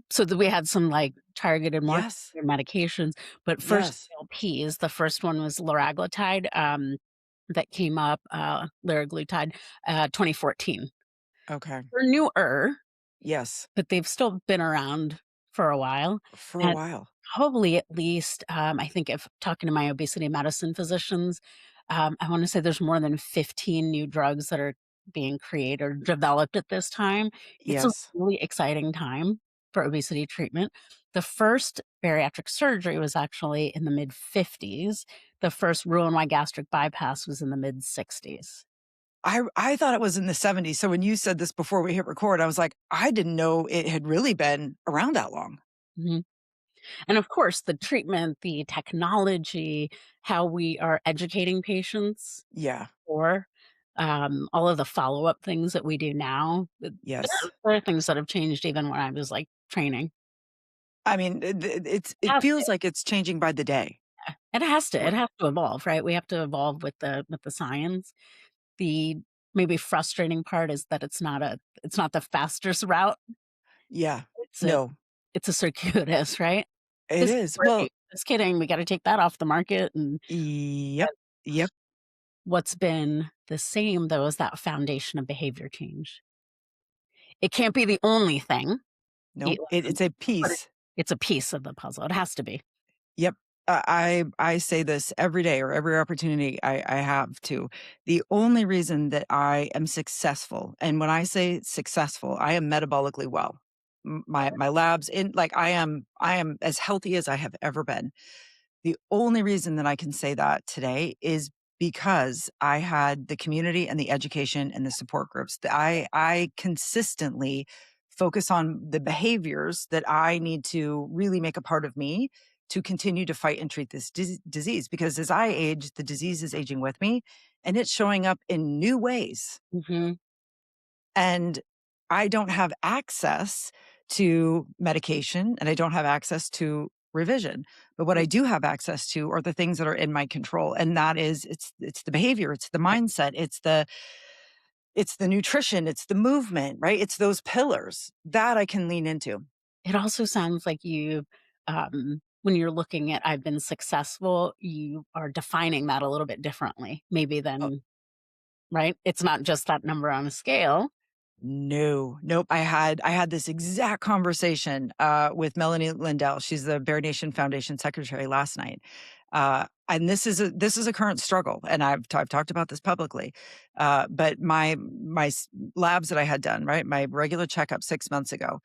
So that we had some like targeted more Yes. medications, but first Yes. LPs, the first one was liraglutide, that came up, liraglutide, 2014. Okay. They're newer, Yes. but they've still been around for a while, For a and while. probably at least, I think if talking to my obesity medicine physicians, I wanna say there's more than 15 new drugs that are being created or developed at this time. It's a Yes. really exciting time for obesity treatment. The first bariatric surgery was actually in the mid-50s. The first Roux-en-Y gastric bypass was in the mid-60s. I thought it was in the 70s. So when you said this before we hit record, I was like, I didn't know it had really been around that long. Mhm. And of course, the treatment, the technology, how we are educating patients Yeah. or all of the follow-up things that we do now, Yes. there are things that have changed even when I was, like, training. I mean, It it has to. feels like it's changing by the day. It R- has to evolve, right? We have to evolve with the science. The maybe frustrating part is that it's not the fastest route. Yeah. It's a No, it's a circuitous, right? it This is is. Well, great. Just kidding, we gotta take that off the market, and yep. Yep. what's been the same, though, is that foundation of behavior change. It can't be the only thing, No, y it's a but piece. it's a piece of the puzzle. It has to be. Yep. I say this every day or every opportunity I have to. The only reason that I am successful, and when I say successful, I am metabolically well. My labs in like I am as healthy as I have ever been. The only reason that I can say that today is because I had the community and the education and the support groups. I consistently focus on the behaviors that I need to really make a part of me to continue to fight and treat this disease. Because as I age, the disease is aging with me and it's showing up in new ways. Mhm. And I don't have access to medication and I don't have access to revision. But what I do have access to are the things that are in my control. And that is it's the behavior, it's the mindset, it's the nutrition, it's the movement, right? It's those pillars that I can lean into. It also sounds like you, when you're looking at "I've been successful," you are defining that a little bit differently, maybe Oh, than right? It's not just that number on a scale. No, nope. I had this exact conversation with Melanie Lindell. She's the Bear Nation Foundation secretary last night. And this is a current struggle, and I've talked about this publicly. But my labs that I had done, right, my regular checkup 6 months ago,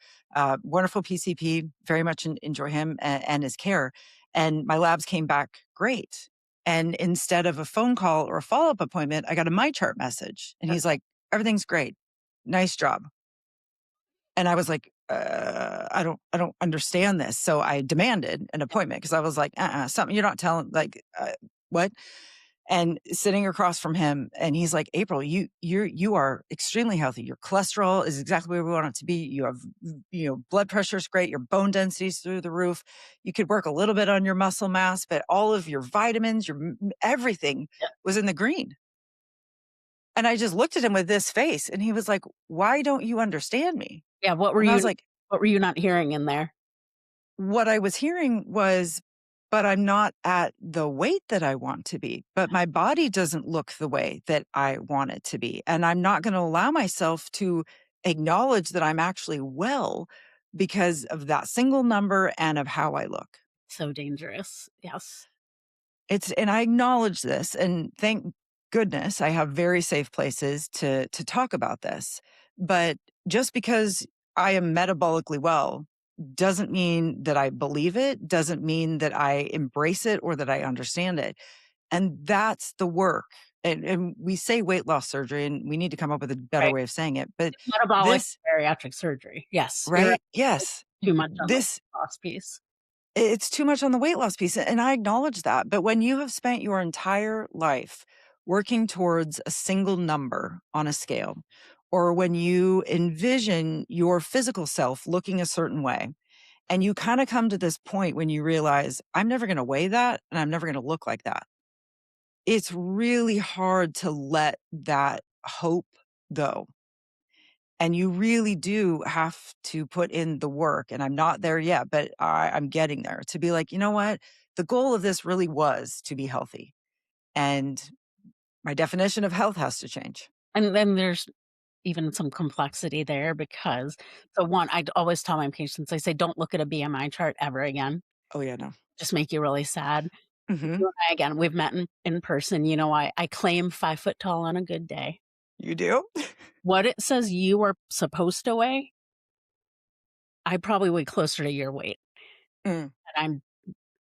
wonderful PCP, very much enjoy him and his care, and my labs came back great. And instead of a phone call or a follow up appointment, I got a MyChart message, and he's like, "Everything's great. Nice job." And I was like, I don't understand this. So I demanded an appointment because I was like, something you're not telling, like, what? And sitting across from him, and he's like, April, you are extremely healthy. Your cholesterol is exactly where we want it to be. You have, blood pressure is great. Your bone density is through the roof. You could work a little bit on your muscle mass, but all of your vitamins, everything was in the green. And I just looked at him with this face, and he was like, "Why don't you understand me?" Yeah, And I was like, what were you not hearing in there? what I was hearing was, but I'm not at the weight that I want to be, but my body doesn't look the way that I want it to be. And I'm not going to allow myself to acknowledge that I'm actually well because of that single number and of how I look. So dangerous. Yes. And I acknowledge this, and thank goodness I have very safe places to talk about this. But just because I am metabolically well doesn't mean that I believe it, doesn't mean that I embrace it or that I understand it. And that's the work. And we say weight loss surgery, and we need to come up with a better Right. way of saying it. But Metabolic this, bariatric surgery. Yes. You're right. right? Yes. Too much on the This loss piece. It's too much on the weight loss piece, and I acknowledge that. But when you have spent your entire life working towards a single number on a scale, or when you envision your physical self looking a certain way, and you kind of come to this point when you realize, I'm never going to weigh that and I'm never going to look like that, it's really hard to let that hope go. And you really do have to put in the work. And I'm not there yet, but I'm getting there to be like, you know what? The goal of this really was to be healthy. And my definition of health has to change. And then there's even some complexity there because, so one, I always tell my patients, I say, don't look at a BMI chart ever again. Oh, yeah, no. Just make you really sad. Hmm. You and I, again, we've met in person. I claim 5 foot tall on a good day. You do? What it says you are supposed to weigh, I probably weigh closer to your weight. Mm. And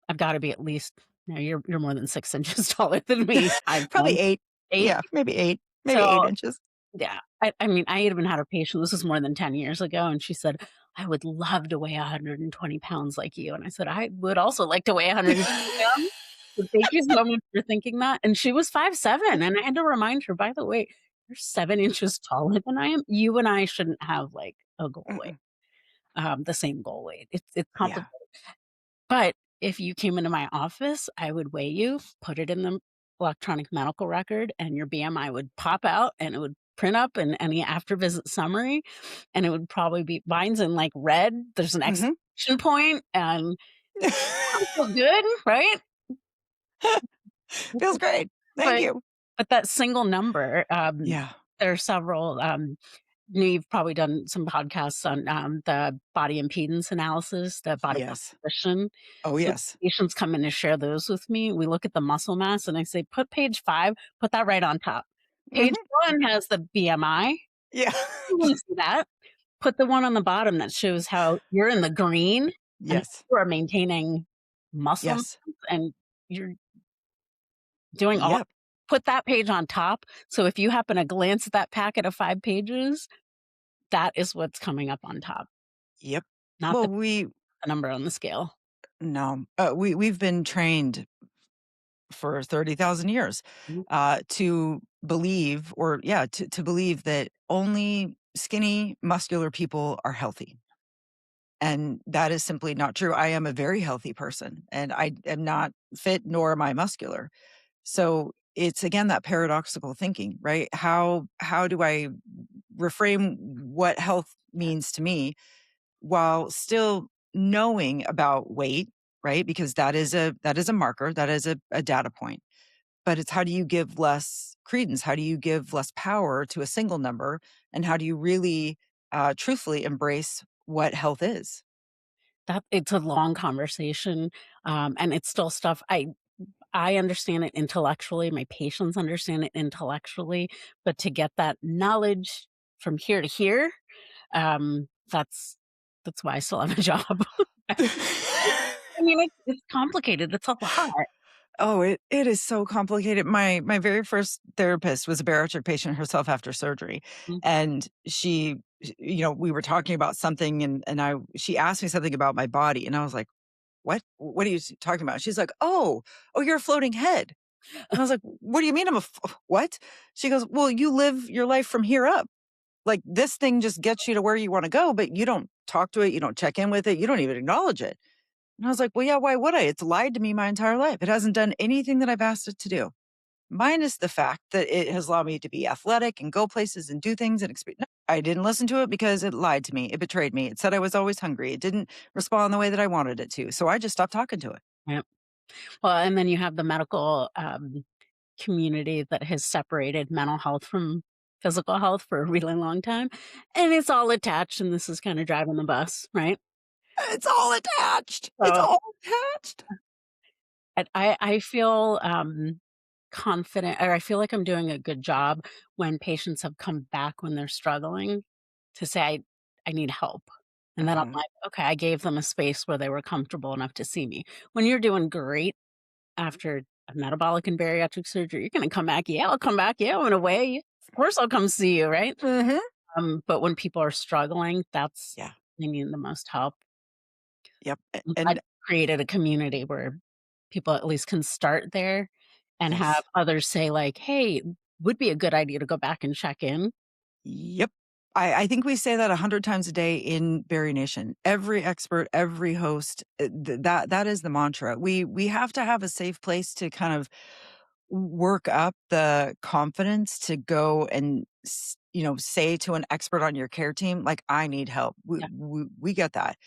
I've got to be at least, you're more than 6 inches taller than me. Probably 8. 8. Yeah, maybe 8. Maybe So 8 inches. yeah, I mean, I even had a patient, this was more than 10 years ago, and she said, "I would love to weigh 120 pounds like you." And I said, "I would also like to weigh 120 pounds. So thank you so much for thinking that." And she was 5'7", and I had to remind her, by the way, you're 7 inches taller than I am. You and I shouldn't have like a goal weight, Mm-mm. the same goal weight. It's Yeah. complicated. But if you came into my office, I would weigh you, put it in the electronic medical record, and your BMI would pop out and it would print up in any after visit summary. And it would probably be mine's in like red. There's an Hmm. exclamation point, and I feel good, right? Feels great. Thank But you. that single number, Yeah. there are several. You've probably done some podcasts on the body impedance analysis, the body Yes. composition. Oh, So yes. patients come in to share those with me. We look at the muscle mass, and I say, put page 5, put that right on top. Page Hmm. 1 has the BMI. Yeah. You want to see that. Put the one on the bottom that shows how you're in the green and Yes. you are maintaining muscle mass Yes. and you're doing all. Yep. Put that page on top. So if you happen to glance at that packet of 5 pages, that is what's coming up on top, Yep. not Well, the number on the scale. no, we've been trained for 30,000 years Mhm. to believe, or yeah, to believe that only skinny, muscular people are healthy. And that is simply not true. I am a very healthy person, and I am not fit, nor am I muscular. So it's again that paradoxical thinking, right? How do I reframe what health means to me while still knowing about weight, right? Because that is a marker, that is a data point. but it's how do you give less credence? How do you give less power to a single number? And how do you really truthfully embrace what health is? That it's a long conversation, and it's still stuff I understand it intellectually, my patients understand it intellectually, but to get that knowledge from here to here, that's why I still have a job. I mean, it's complicated, it's a lot. Oh, it is so complicated. My very first therapist was a bariatric patient herself after surgery, Mm, and we were talking about something, and she asked me something about my body, and I was like, "What? What are you talking about?" She's like, "Oh, you're a floating head." And I was like, "What do you mean what?" She goes, "Well, you live your life from here up. Like this thing just gets you to where you want to go, but you don't talk to it, you don't check in with it, you don't even acknowledge it." And I was like, "Well, yeah, why would I? It's lied to me my entire life. It hasn't done anything that I've asked it to do, minus the fact that it has allowed me to be athletic and go places and do things and experience." No, I didn't listen to it because it lied to me. It betrayed me. It said I was always hungry. It didn't respond the way that I wanted it to. So I just stopped talking to it. yep. Well, and then you have the medical, community that has separated mental health from physical health for a really long time, and it's all attached, and this is kinda driving the bus, right? It's all attached. It's So, all attached. I feel, confident, or I feel like I'm doing a good job when patients have come back when they're struggling to say, I need help." And then I'm Mhm. like, "Okay," I gave them a space where they were comfortable enough to see me. When you're doing great after a metabolic and bariatric surgery, you're gonna come back, "Yeah, I'll come back. Yeah, in a way. Of course I'll come see you," right? Mhm. But when people are struggling, that's Yeah. they need the most help. Yep. I've And created a community where people at least can start there and have yes. others say like, "Hey, would be a good idea to go back and check in." Yep. I think we say that 100 times a day in Berry Nation. Every expert, every host, that is the mantra. We have to have a safe place to kind of work up the confidence to go and say to an expert on your care team, like, I need help. Yeah, We get that.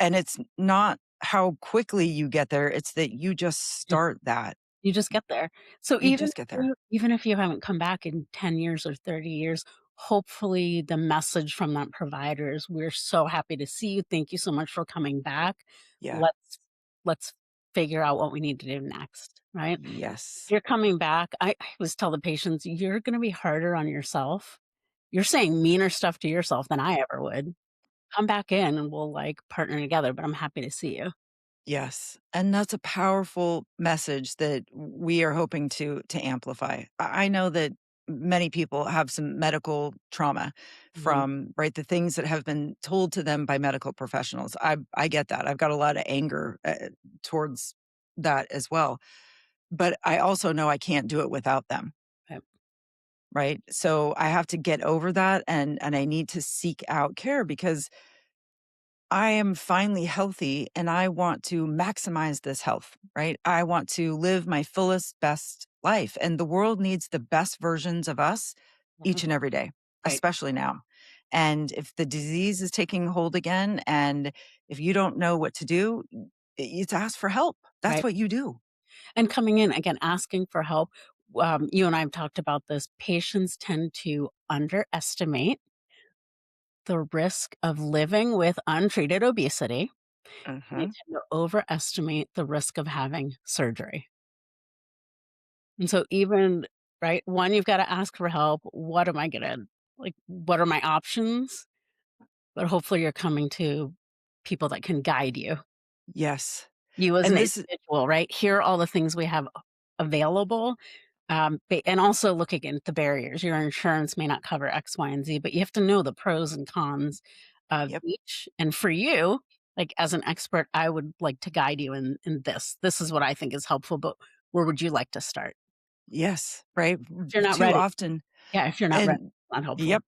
And it's not how quickly you get there, it's that you just just start that. you just get there. So You just get there. even if you haven't come back in 10 years or 30 years, hopefully the message from that provider is, "We're so happy to see you. Thank you so much for coming back. Yeah. Let's figure out what we need to do next," right? If Yes. you're coming back, I always tell the patients, "You're gonna be harder on yourself. You're saying meaner stuff to yourself than I ever would. Come back in and we'll, like, partner together, but I'm happy to see you." Yes, and that's a powerful message that we are hoping to amplify. I know that many people have some medical trauma Mhm. from, right, the things that have been told to them by medical professionals. I get that. I've got a lot of anger towards that as well. But I also know I can't do it without them, Yep. right? So I have to get over that, and I need to seek out care because I am finally healthy and I want to maximize this health, right? I want to live my fullest, best life. And the world needs the best versions of us Mhm. each and every day, Right, especially now. And if the disease is taking hold again, and if you don't know what to do, it's ask for help. That's right. what you do. And coming in, again, asking for help, you and I have talked about this, patients tend to underestimate the risk of living with untreated obesity, and they Hmm. tend to overestimate the risk of having surgery. And so even right, one, you've gotta ask for help. What am I gonna like, what are my options? But hopefully you're coming to people that can guide you. Yes. You as an And this is, individual, right? Here are all the things we have available, and also looking at the barriers. Your insurance may not cover X, Y, and Z, but you have to know the pros and cons of yep. each. And for you, like as an expert, I would like to guide you in this. This is what I think is helpful, but where would you like to start? Yes. Right. If you're not Too ready, often. yeah, if you're not ready, And it's not helpful.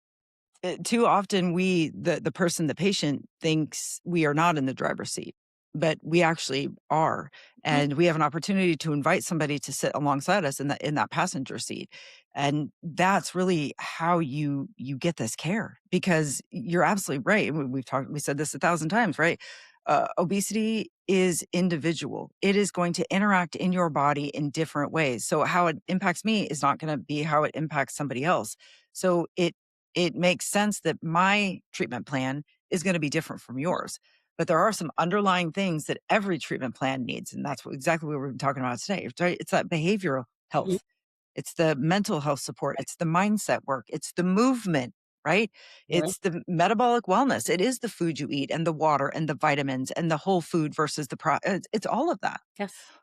yep. Too often the person, the patient thinks we are not in the driver's seat, but we actually are, Mhm. and we have an opportunity to invite somebody to sit alongside us in that passenger seat, and that's really how you get this care because you're absolutely right. We said this 1,000 times, right? obesity is individual. It is going to interact in your body in different ways. So how it impacts me is not going to be how it impacts somebody else. So it makes sense that my treatment plan is going to be different from yours. But there are some underlying things that every treatment plan needs. And that's exactly what we're talking about today, right? It's that behavioral Mhm. health. It's the mental health support. It's the mindset work. It's the movement, right? Right. It's the metabolic wellness. It is the food you eat and the water and the vitamins and the whole food versus it's all of that. Yes.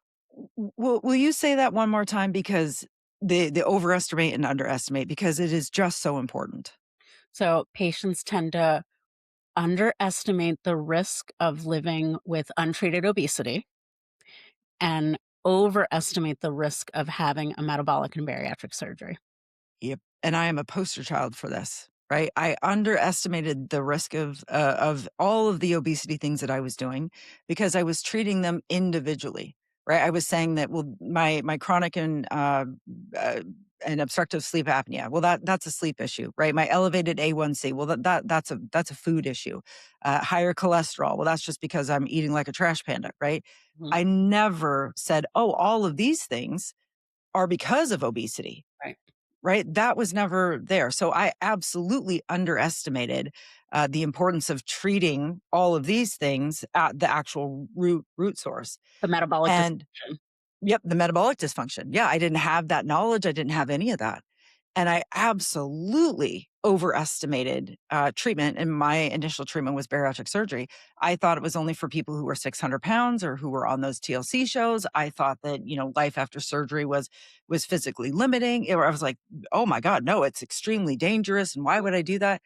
Will you say that one more time? Because the overestimate and underestimate, because it is just so important. So patients tend to underestimate the risk of living with untreated obesity and overestimate the risk of having a metabolic and bariatric surgery. Yep. And I am a poster child for this, right? I underestimated the risk of all of the obesity things that I was doing because I was treating them individually, right? I was saying that, well, my chronic uh, and obstructive sleep apnea, well, that's a sleep issue, right? My elevated A1C, well, that's a food issue. Higher cholesterol, well, that's just because I'm eating like a trash panda, right? Mhm. I never said, oh, all of these things are because of obesity, Right. right? That was never there. So I absolutely underestimated the importance of treating all of these things at the actual root source. The metabolic And dysfunction. yep, the metabolic dysfunction. Yeah, I didn't have that knowledge. I didn't have any of that. And I absolutely overestimated treatment. And my initial treatment was bariatric surgery. I thought it was only for people who were 600 pounds or who were on those TLC shows. I thought that, life after surgery was physically limiting. I was like, oh my God, no, it's extremely dangerous. And why would I do that?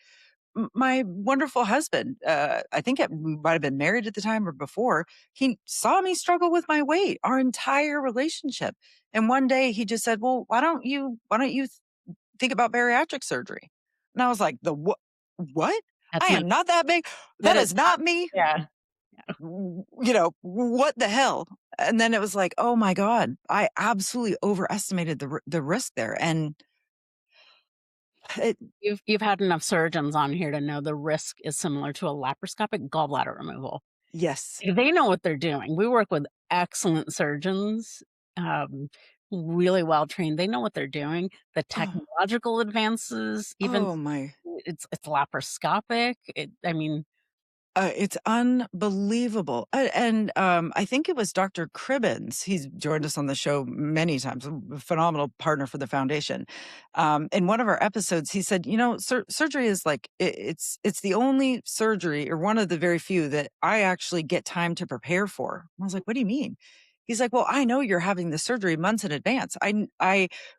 My wonderful husband, I think we might have been married at the time or before, he saw me struggle with my weight our entire relationship. And one day he just said, well, why don't you think about bariatric surgery? And I was like, what? I That's not am not that big. that That is is not not me. yeah. What the hell? And then it was like, oh my God, I absolutely overestimated the risk there. And it, You've had enough surgeons on here to know the risk is similar to a laparoscopic gallbladder removal. yes. They know what they're doing. We work with excellent surgeons, um, really well trained. They know what they're doing. The Oh, technological advances, even oh my. it's laparoscopic. I mean, It's unbelievable. And I think it was Dr. Cribbins. He's joined us on the show many times, a phenomenal partner for the foundation. In one of our episodes, he said, surgery is like, it's the only surgery or one of the very few that I actually get time to prepare for. I was like, what do you mean? He's like, well, I know you're having the surgery months in advance.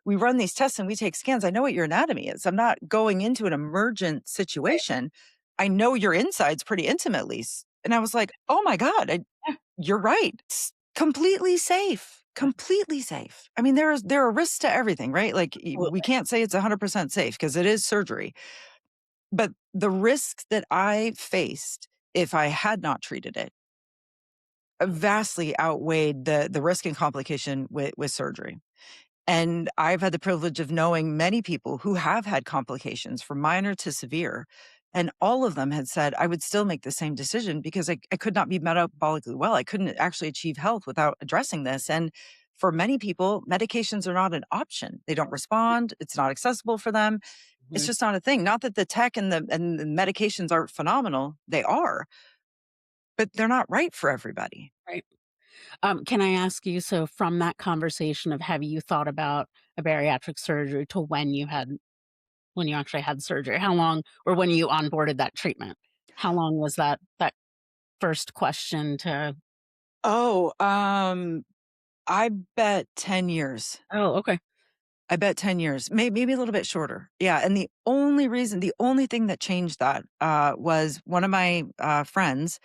We run these tests and we take scans. I know what your anatomy is. I'm not going into an emergent right, situation. I know your insides pretty intimately. And I was like, oh my God, yeah, you're right. It's completely safe. yeah, Completely safe. I mean, there are risks to everything, right? Like we absolutely. can't say it's 100% safe because it is surgery. But the risks that I faced if I had not treated it vastly outweighed the risk and complication with surgery. And I've had the privilege of knowing many people who have had complications from minor to severe. And all of them had said, I would still make the same decision because I could not be metabolically well. I couldn't actually achieve health without addressing this. And for many people, medications are not an option. They don't respond. It's not accessible for them. It's Mhm. just not a thing. Not that the tech and the medications aren't phenomenal. They are, but they're not right for everybody. Right. Can I ask you, so from that conversation of have you thought about a bariatric surgery to when you actually had surgery, how long, or when you onboarded that treatment, how long was that first question to Oh, I bet 10 years. oh, okay. I bet 10 years, maybe a little bit shorter. Yeah. And the only thing that changed that was one of my friends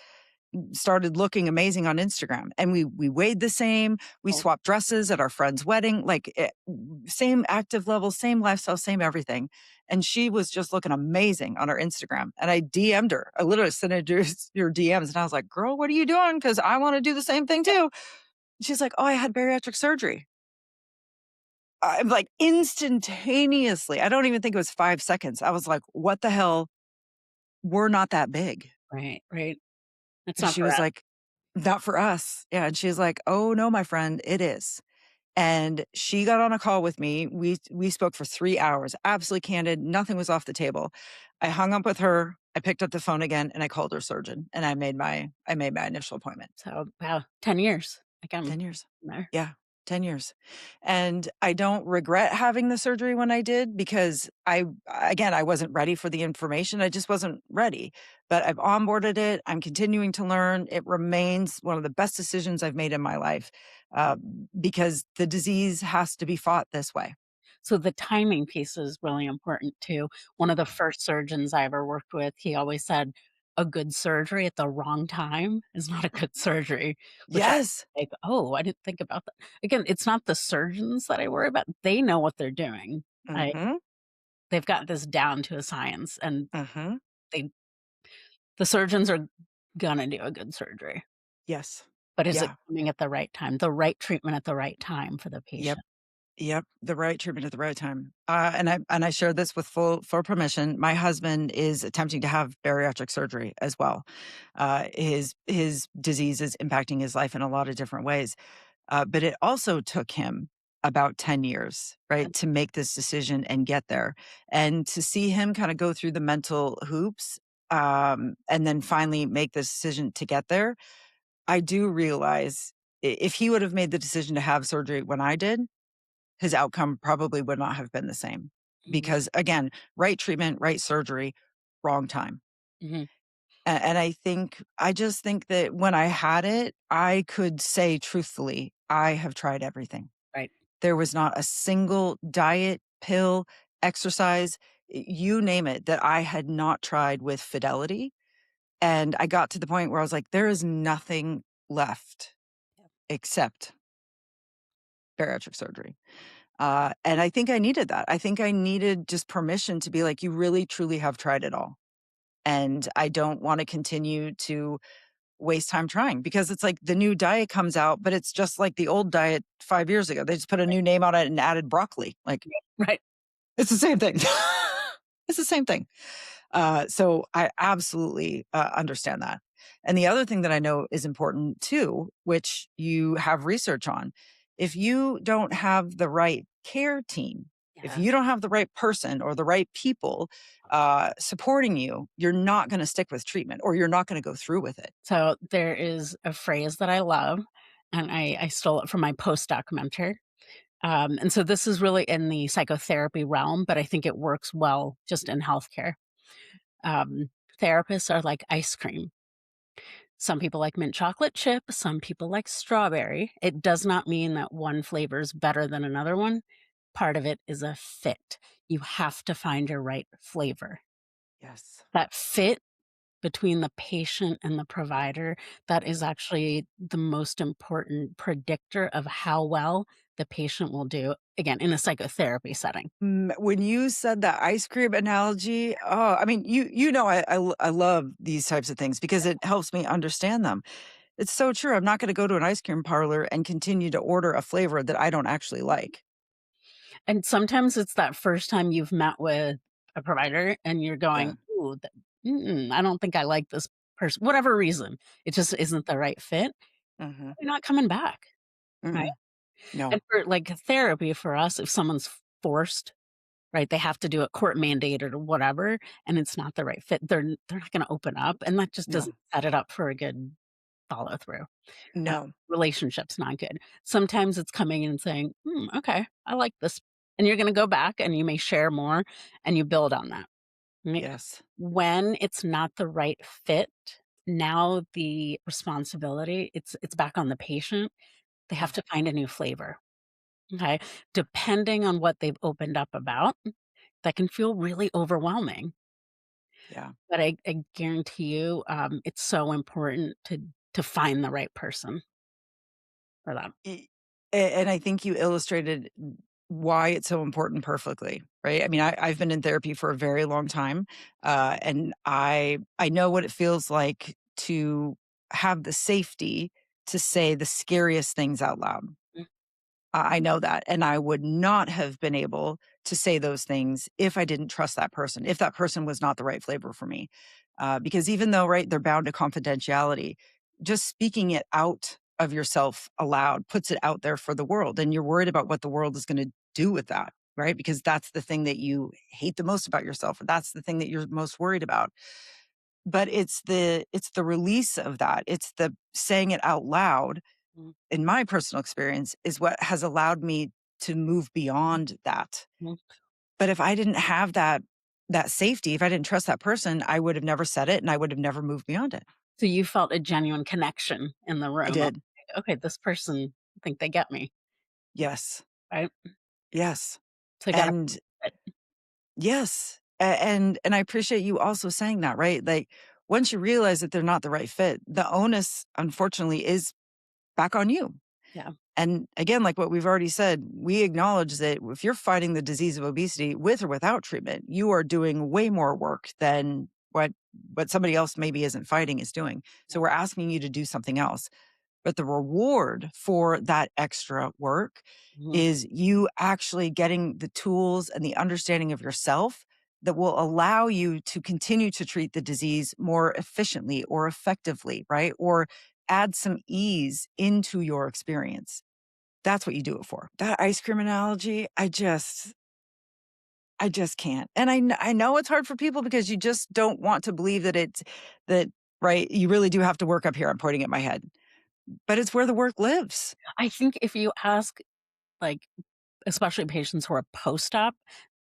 started looking amazing on Instagram and we weighed the same. We Oh, swapped dresses at our friend's wedding, same active level, same lifestyle, same everything. And she was just looking amazing on her Instagram. And I DM'd her. I literally sent her your DMs and I was like, girl, what are you doing? Because I want to do the same thing too. She's like, oh, I had bariatric surgery. I'm like instantaneously, I don't even think it was 5 seconds. I was like, what the hell? We're not that big. right, right. It's And not she for was us. like, not for us. Yeah. And she was like, oh no, my friend, it is. And she got on a call with me. We spoke for 3 hours, absolutely candid. Nothing was off the table. I hung up with her. I picked up the phone again and I called her surgeon and I made my initial appointment. So, wow, 10 years. Like, I'm 10 years. there. Yeah, 10 years. And I don't regret having the surgery when I did because I wasn't ready for the information. I just wasn't ready. But I've onboarded it. I'm continuing to learn. It remains one of the best decisions I've made in my life uh, because the disease has to be fought this way. So the timing piece is really important too. One of the first surgeons I ever worked with, he always said, a good surgery at the wrong time is not a good surgery, which I Yes. like, oh, I didn't think about that. Again, it's not the surgeons that I worry about. They know what they're doing. I Mm-hmm. They've got this down to a science, and Mm-hmm. they the surgeons are gonna do a good surgery. Yes. But is it Yeah. coming at the right time? The right treatment at the right time for the Yep. patient? Yep, the right treatment at the right time. And I share this with full permission. My husband is attempting to have bariatric surgery as well. His disease is impacting his life in a lot of different ways. But it also took him about 10 years, right, to make this decision and get there, and to see him kind of go through the mental hoops, and then finally make the decision to get there. I do realize if he would have made the decision to have surgery when I did, his outcome probably would not have been the same Mhm, because again, right treatment, right surgery, wrong time. mhm, And I just think that when I had it, I could say truthfully, I have tried everything. right. There was not a single diet, pill, exercise, you name it, that I had not tried with fidelity. And I got to the point where I was like, there is nothing left except bariatric surgery. And I think I needed that. I think I needed just permission to be like, you really truly have tried it all. And I don't want to continue to waste time trying because it's like the new diet comes out, but it's just like the old diet 5 years ago. They just put a new name on it and added broccoli. Like Right. it's the same thing. It's the same thing. So I absolutely understand that. And the other thing that I know is important too, which you have research on, if you don't have the right care team, if you Yes. don't have the right person or the right people supporting you, you're not going to stick with treatment or you're not going to go through with it. So there is a phrase that I love, and I stole it from my postdoc mentor. And so this is really in the psychotherapy realm, but I think it works well just in healthcare. Um, Therapists are like ice cream. Some people like mint chocolate chip, some people like strawberry. It does not mean that one flavor is better than another one. Part of it is a fit. You have to find your right flavor. Yes. That fit between the patient and the provider, that is actually the most important predictor of how well the patient will do, again, in a psychotherapy setting. When you said that ice cream analogy, oh, I mean, I love these types of things because it helps me understand them. It's so true. I'm not going to go to an ice cream parlor and continue to order a flavor that I don't actually like. And sometimes it's that first time you've met with a provider and you're Yeah. going, "Ooh, I don't think I like this person," whatever reason. It just isn't the right fit. Hmm. You're not coming back, right? Mm-mm. No. And for, like, therapy for us, if someone's forced, right, they have to do it court mandated or whatever, and it's not the right fit, they're not gonna open up, and that just No. doesn't set it up for a good follow through. No. Relationship's not good. Sometimes it's coming in and saying, okay, I like this." And you're gonna go back and you may share more and you build on that, right? Yes. When it's not the right fit, now the responsibility, it's back on the patient. They have Yeah. to find a new flavor, okay? Depending on what they've opened up about, that can feel really overwhelming. Yeah. But I guarantee you, it's so important to find the right person for that. E- and I think you illustrated why it's so important perfectly, right? I mean, I've been in therapy for a very long time, and I know what it feels like to have the safety to say the scariest things out loud. I know that. And I would not have been able to say those things if I didn't trust that person, if that person was not the right flavor for me. Because even though, right, they're bound to confidentiality, just speaking it out of yourself aloud puts it out there for the world. And you're worried about what the world is going to do with that, right? Because that's the thing that you hate the most about yourself, or that's the thing that you're most worried about. But it's the release of that. It's the saying it out loud, Mhm. in my personal experience, is what has allowed me to move beyond that. Mhm. But if I didn't have that safety, if I didn't trust that person, I would have never said it and I would have never moved beyond it. So you felt a genuine connection in the I room of, did. okay, this person, I think they get me, Yes. right? Yes. So you got And to, yes. And I appreciate you also saying that, right? Like once you realize that they're not the right fit, the onus unfortunately is back on you. yeah. And again, like what we've already said, we acknowledge that if you're fighting the disease of obesity with or without treatment, you are doing way more work than what somebody else maybe isn't fighting is doing. So we're asking you to do something else. But the reward for that extra work Mhm. is you actually getting the tools and the understanding of yourself that will allow you to continue to treat the disease more efficiently or effectively, right? Or add some ease into your experience. That's what you do it for. That ice cream analogy, I just can't. And I know it's hard for people because you just don't want to believe that, right, you really do have to work up here. I'm pointing at my head. But it's where the work lives. I think if you ask, like, especially patients who are post-op,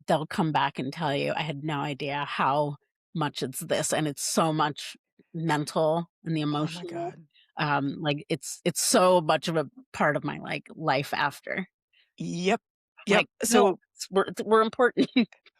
they'll come back and tell you, I had no idea how much it's this, and it's so much mental and the Oh my emotional. God. Like it's so much of a part of my like life after. Yep. Yep. Like, no, So we're important.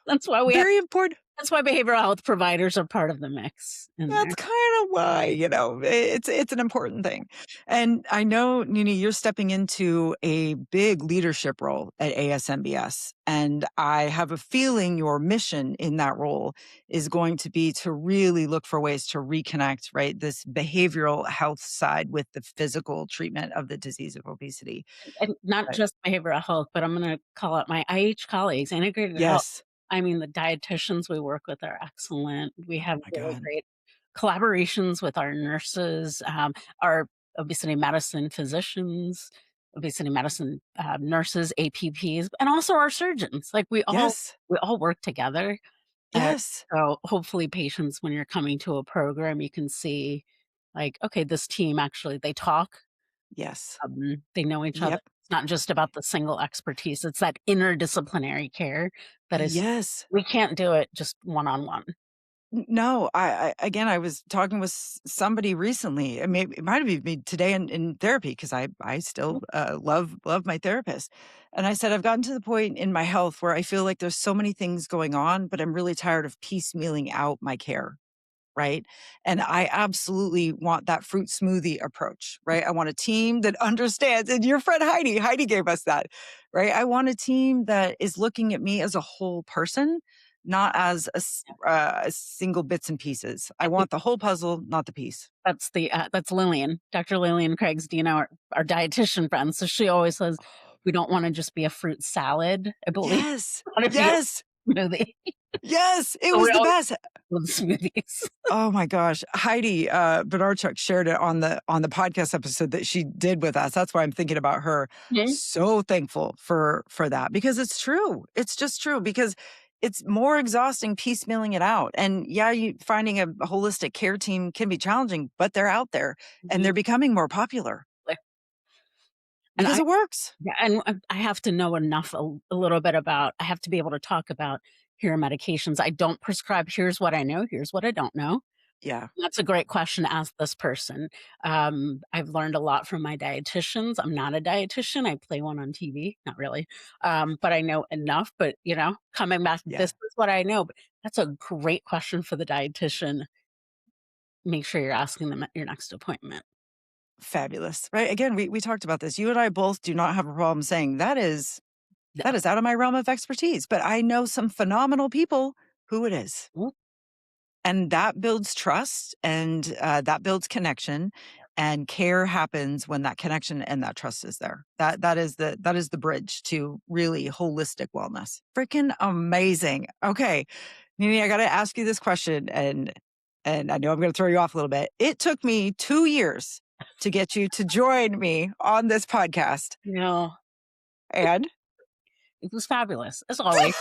That's why we have. very important. That's why behavioral health providers are part of the mix in That's there. kind of why, it's an important thing. And I know, Nini, you're stepping into a big leadership role at ASMBS. And I have a feeling your mission in that role is going to be to really look for ways to reconnect, right, this behavioral health side with the physical treatment of the disease of obesity. And not But just behavioral health, but I'm going to call out my IH colleagues, integrated health. yes. I mean, the dietitians we work with are excellent. We Oh have my really God. great collaborations with our nurses, our obesity medicine physicians, obesity medicine nurses, APPs, and also our surgeons. Like Yes. we all work together. Uh, Yes. so hopefully, patients, when you're coming to a program, you can see, like, okay, this team actually they talk, Yes. they know each other. Yep. It's not just about the single expertise, it's that interdisciplinary care that is Yes. we can't do it just one-on-one. No, again, I was talking with somebody recently. I mean, it might have even been today in therapy because I still love my therapist, and I said I've gotten to the point in my health where I feel like there's so many things going on, but I'm really tired of piecemealing out my care. Right. And I absolutely want that fruit smoothie approach, right? I want a team that understands. And your friend Heidi gave us that, right? I want a team that is looking at me as a whole person, not as single bits and pieces. I I think want the whole puzzle, not the piece. that's Lillian, Dr. Lillian Craigs, do you know our dietitian friend? So she always says, "We don't wanna just be a fruit salad, I believe. Yes. We wanna be a Yes. smoothie." Yes. It So was we the always best. with smoothies. Oh my gosh. Heidi Bernarchuk shared it on the podcast episode that she did with us. That's why I'm thinking about her. Mhm. So thankful for that because it's true. It's just true because it's more exhausting piecemealing it out. And yeah, finding a holistic care team can be challenging, but they're out there and they're Mhm. becoming more popular And because I it works. Yeah, and I have to know enough a little bit about I have to be able to talk about, here are medications. I don't prescribe, here's what I know, here's what I don't know. Yeah. That's a great question to ask this person. I've learned a lot from my dietitians. I'm not a dietitian. I play one on TV, not really. But I know enough. But, coming back, this Yeah. is what I know. But that's a great question for the dietitian. Make sure you're asking them at your next appointment. Fabulous. Right. Again, we talked about this. You and I both do not have a problem saying that is out of my realm of expertise, but I know some phenomenal people who it is. Mm, And that builds trust and that builds connection. And care happens when that connection and that trust is there. That is the bridge to really holistic wellness. Freaking amazing. Okay, Nini, I got to ask you this question, and I know I'm going to throw you off a little bit. It took me 2 years to get you to join me on this podcast, and It was fabulous, as always.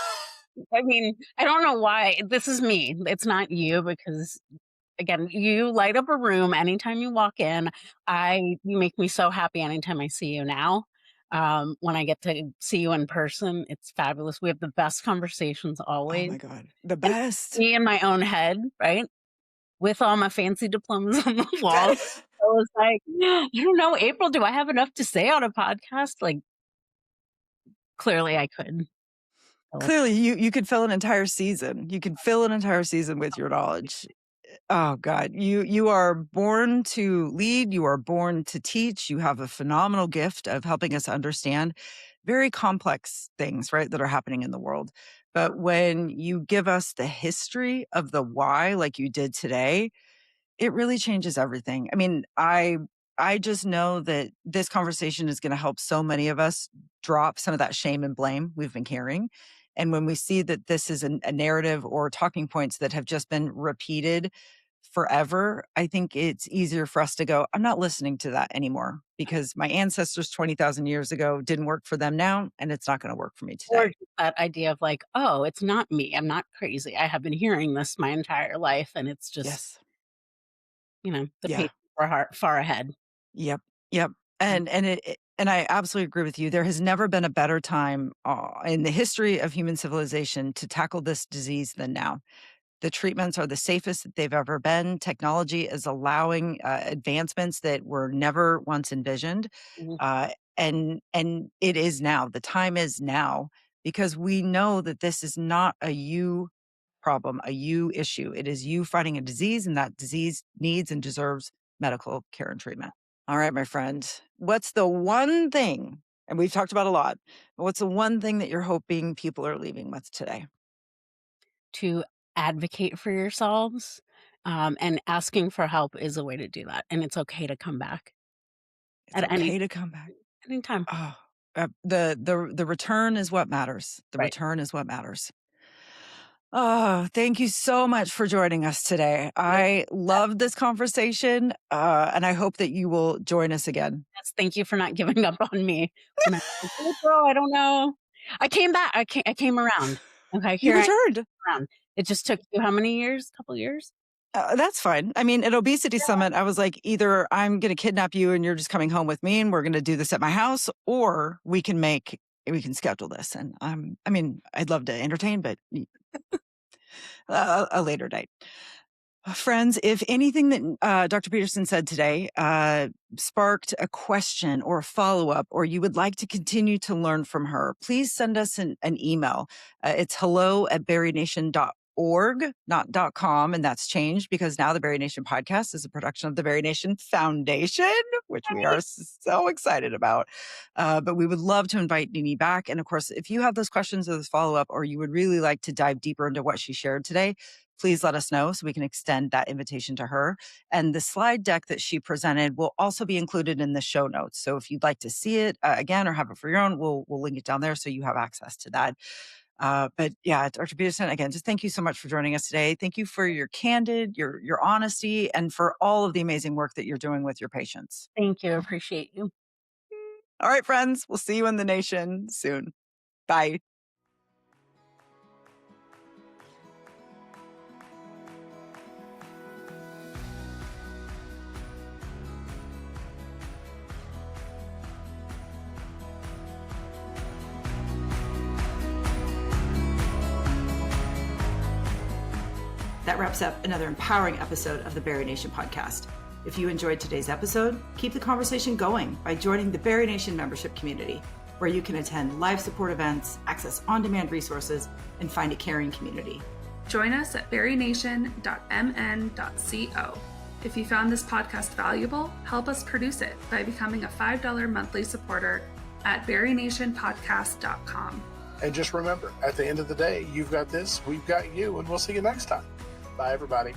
I mean, I don't know why. This is me. It's not you because, again, you light up a room anytime you walk in. You make me so happy anytime I see you now. When I get to see you in person, it's fabulous. We have the best conversations oh always. my God, the And best. me in my own head, right? With all my fancy diplomas on the wall. I was like, I don't know, April, do I have enough to say on a podcast? Like, clearly I could. Clearly, you could fill an entire season. You could fill an entire season with your knowledge. Oh God, you are born to lead. You are born to teach. You have a phenomenal gift of helping us understand very complex things, right, that are happening in the world. But when you give us the history of the why, like you did today, it really changes everything. I mean, I just know that this conversation is going to help so many of us drop some of that shame and blame we've been carrying. And when we see that this is a narrative or talking points that have just been repeated forever, I think it's easier for us to go, I'm not listening to that anymore because my ancestors 20,000 years ago didn't work for them now, and it's not going to work for me Or today. just that idea of like, oh, it's not me. I'm not crazy. I have been hearing this my entire life, and it's just, Yes. the Yeah. pace are far ahead. Yep. Yep. And I absolutely agree with you. There has never been a better time in the history of human civilization to tackle this disease than now. The treatments are the safest that they've ever been. Technology is allowing advancements that were never once envisioned. Mhm. And it is now. The time is now because we know that this is not a you problem, a you issue. It is you fighting a disease, and that disease needs and deserves medical care and treatment. All right, my friend, what's the one thing, and we've talked about a lot, but what's the one thing that you're hoping people are leaving with today? To advocate for yourselves, and asking for help is a way to do that. And it's okay to come back It's at okay to come back. any time. Oh, the return is what matters. The Right. return is what matters. Oh, thank you so much for joining us today. I loved this conversation, and I hope that you will join us again. Yes, thank you for not giving up on me. When I was like, "April, I don't know." I came back. I came around. Okay, You here I am returned. around. It just took you how many years? Couple years? That's fine. I mean, at Obesity Summit, I was like, either I'm going to kidnap you and you're just coming home with me and we're going to do this at my house, or we can schedule this. And I mean, I'd love to entertain, but a later date. Friends, if anything that Dr. Peterson said today sparked a question or a follow-up, or you would like to continue to learn from her, please send us an email. It's hello@barianation.org, not .com, and that's changed because now the Bari Nation podcast is a production of the Bari Nation Foundation, which we are so excited about. But we would love to invite Nini back. And of course, if you have those questions or this follow-up, or you would really like to dive deeper into what she shared today, please let us know so we can extend that invitation to her. And the slide deck that she presented will also be included in the show notes. So if you'd like to see it again or have it for your own, we'll link it down there so you have access to that. But yeah, Dr. Peterson, again, just thank you so much for joining us today. Thank you for your candid, your honesty, and for all of the amazing work that you're doing with your patients. Thank you. Appreciate you. All right, friends, we'll see you in the nation soon. Bye. That wraps up another empowering episode of the Bari Nation podcast. If you enjoyed today's episode, keep the conversation going by joining the Bari Nation membership community, where you can attend live support events, access on-demand resources, and find a caring community. Join us at barionation.mn.co. If you found this podcast valuable, help us produce it by becoming a $5 monthly supporter at barionationpodcast.com. And just remember, at the end of the day, you've got this, we've got you, and we'll see you next time. Bye, everybody.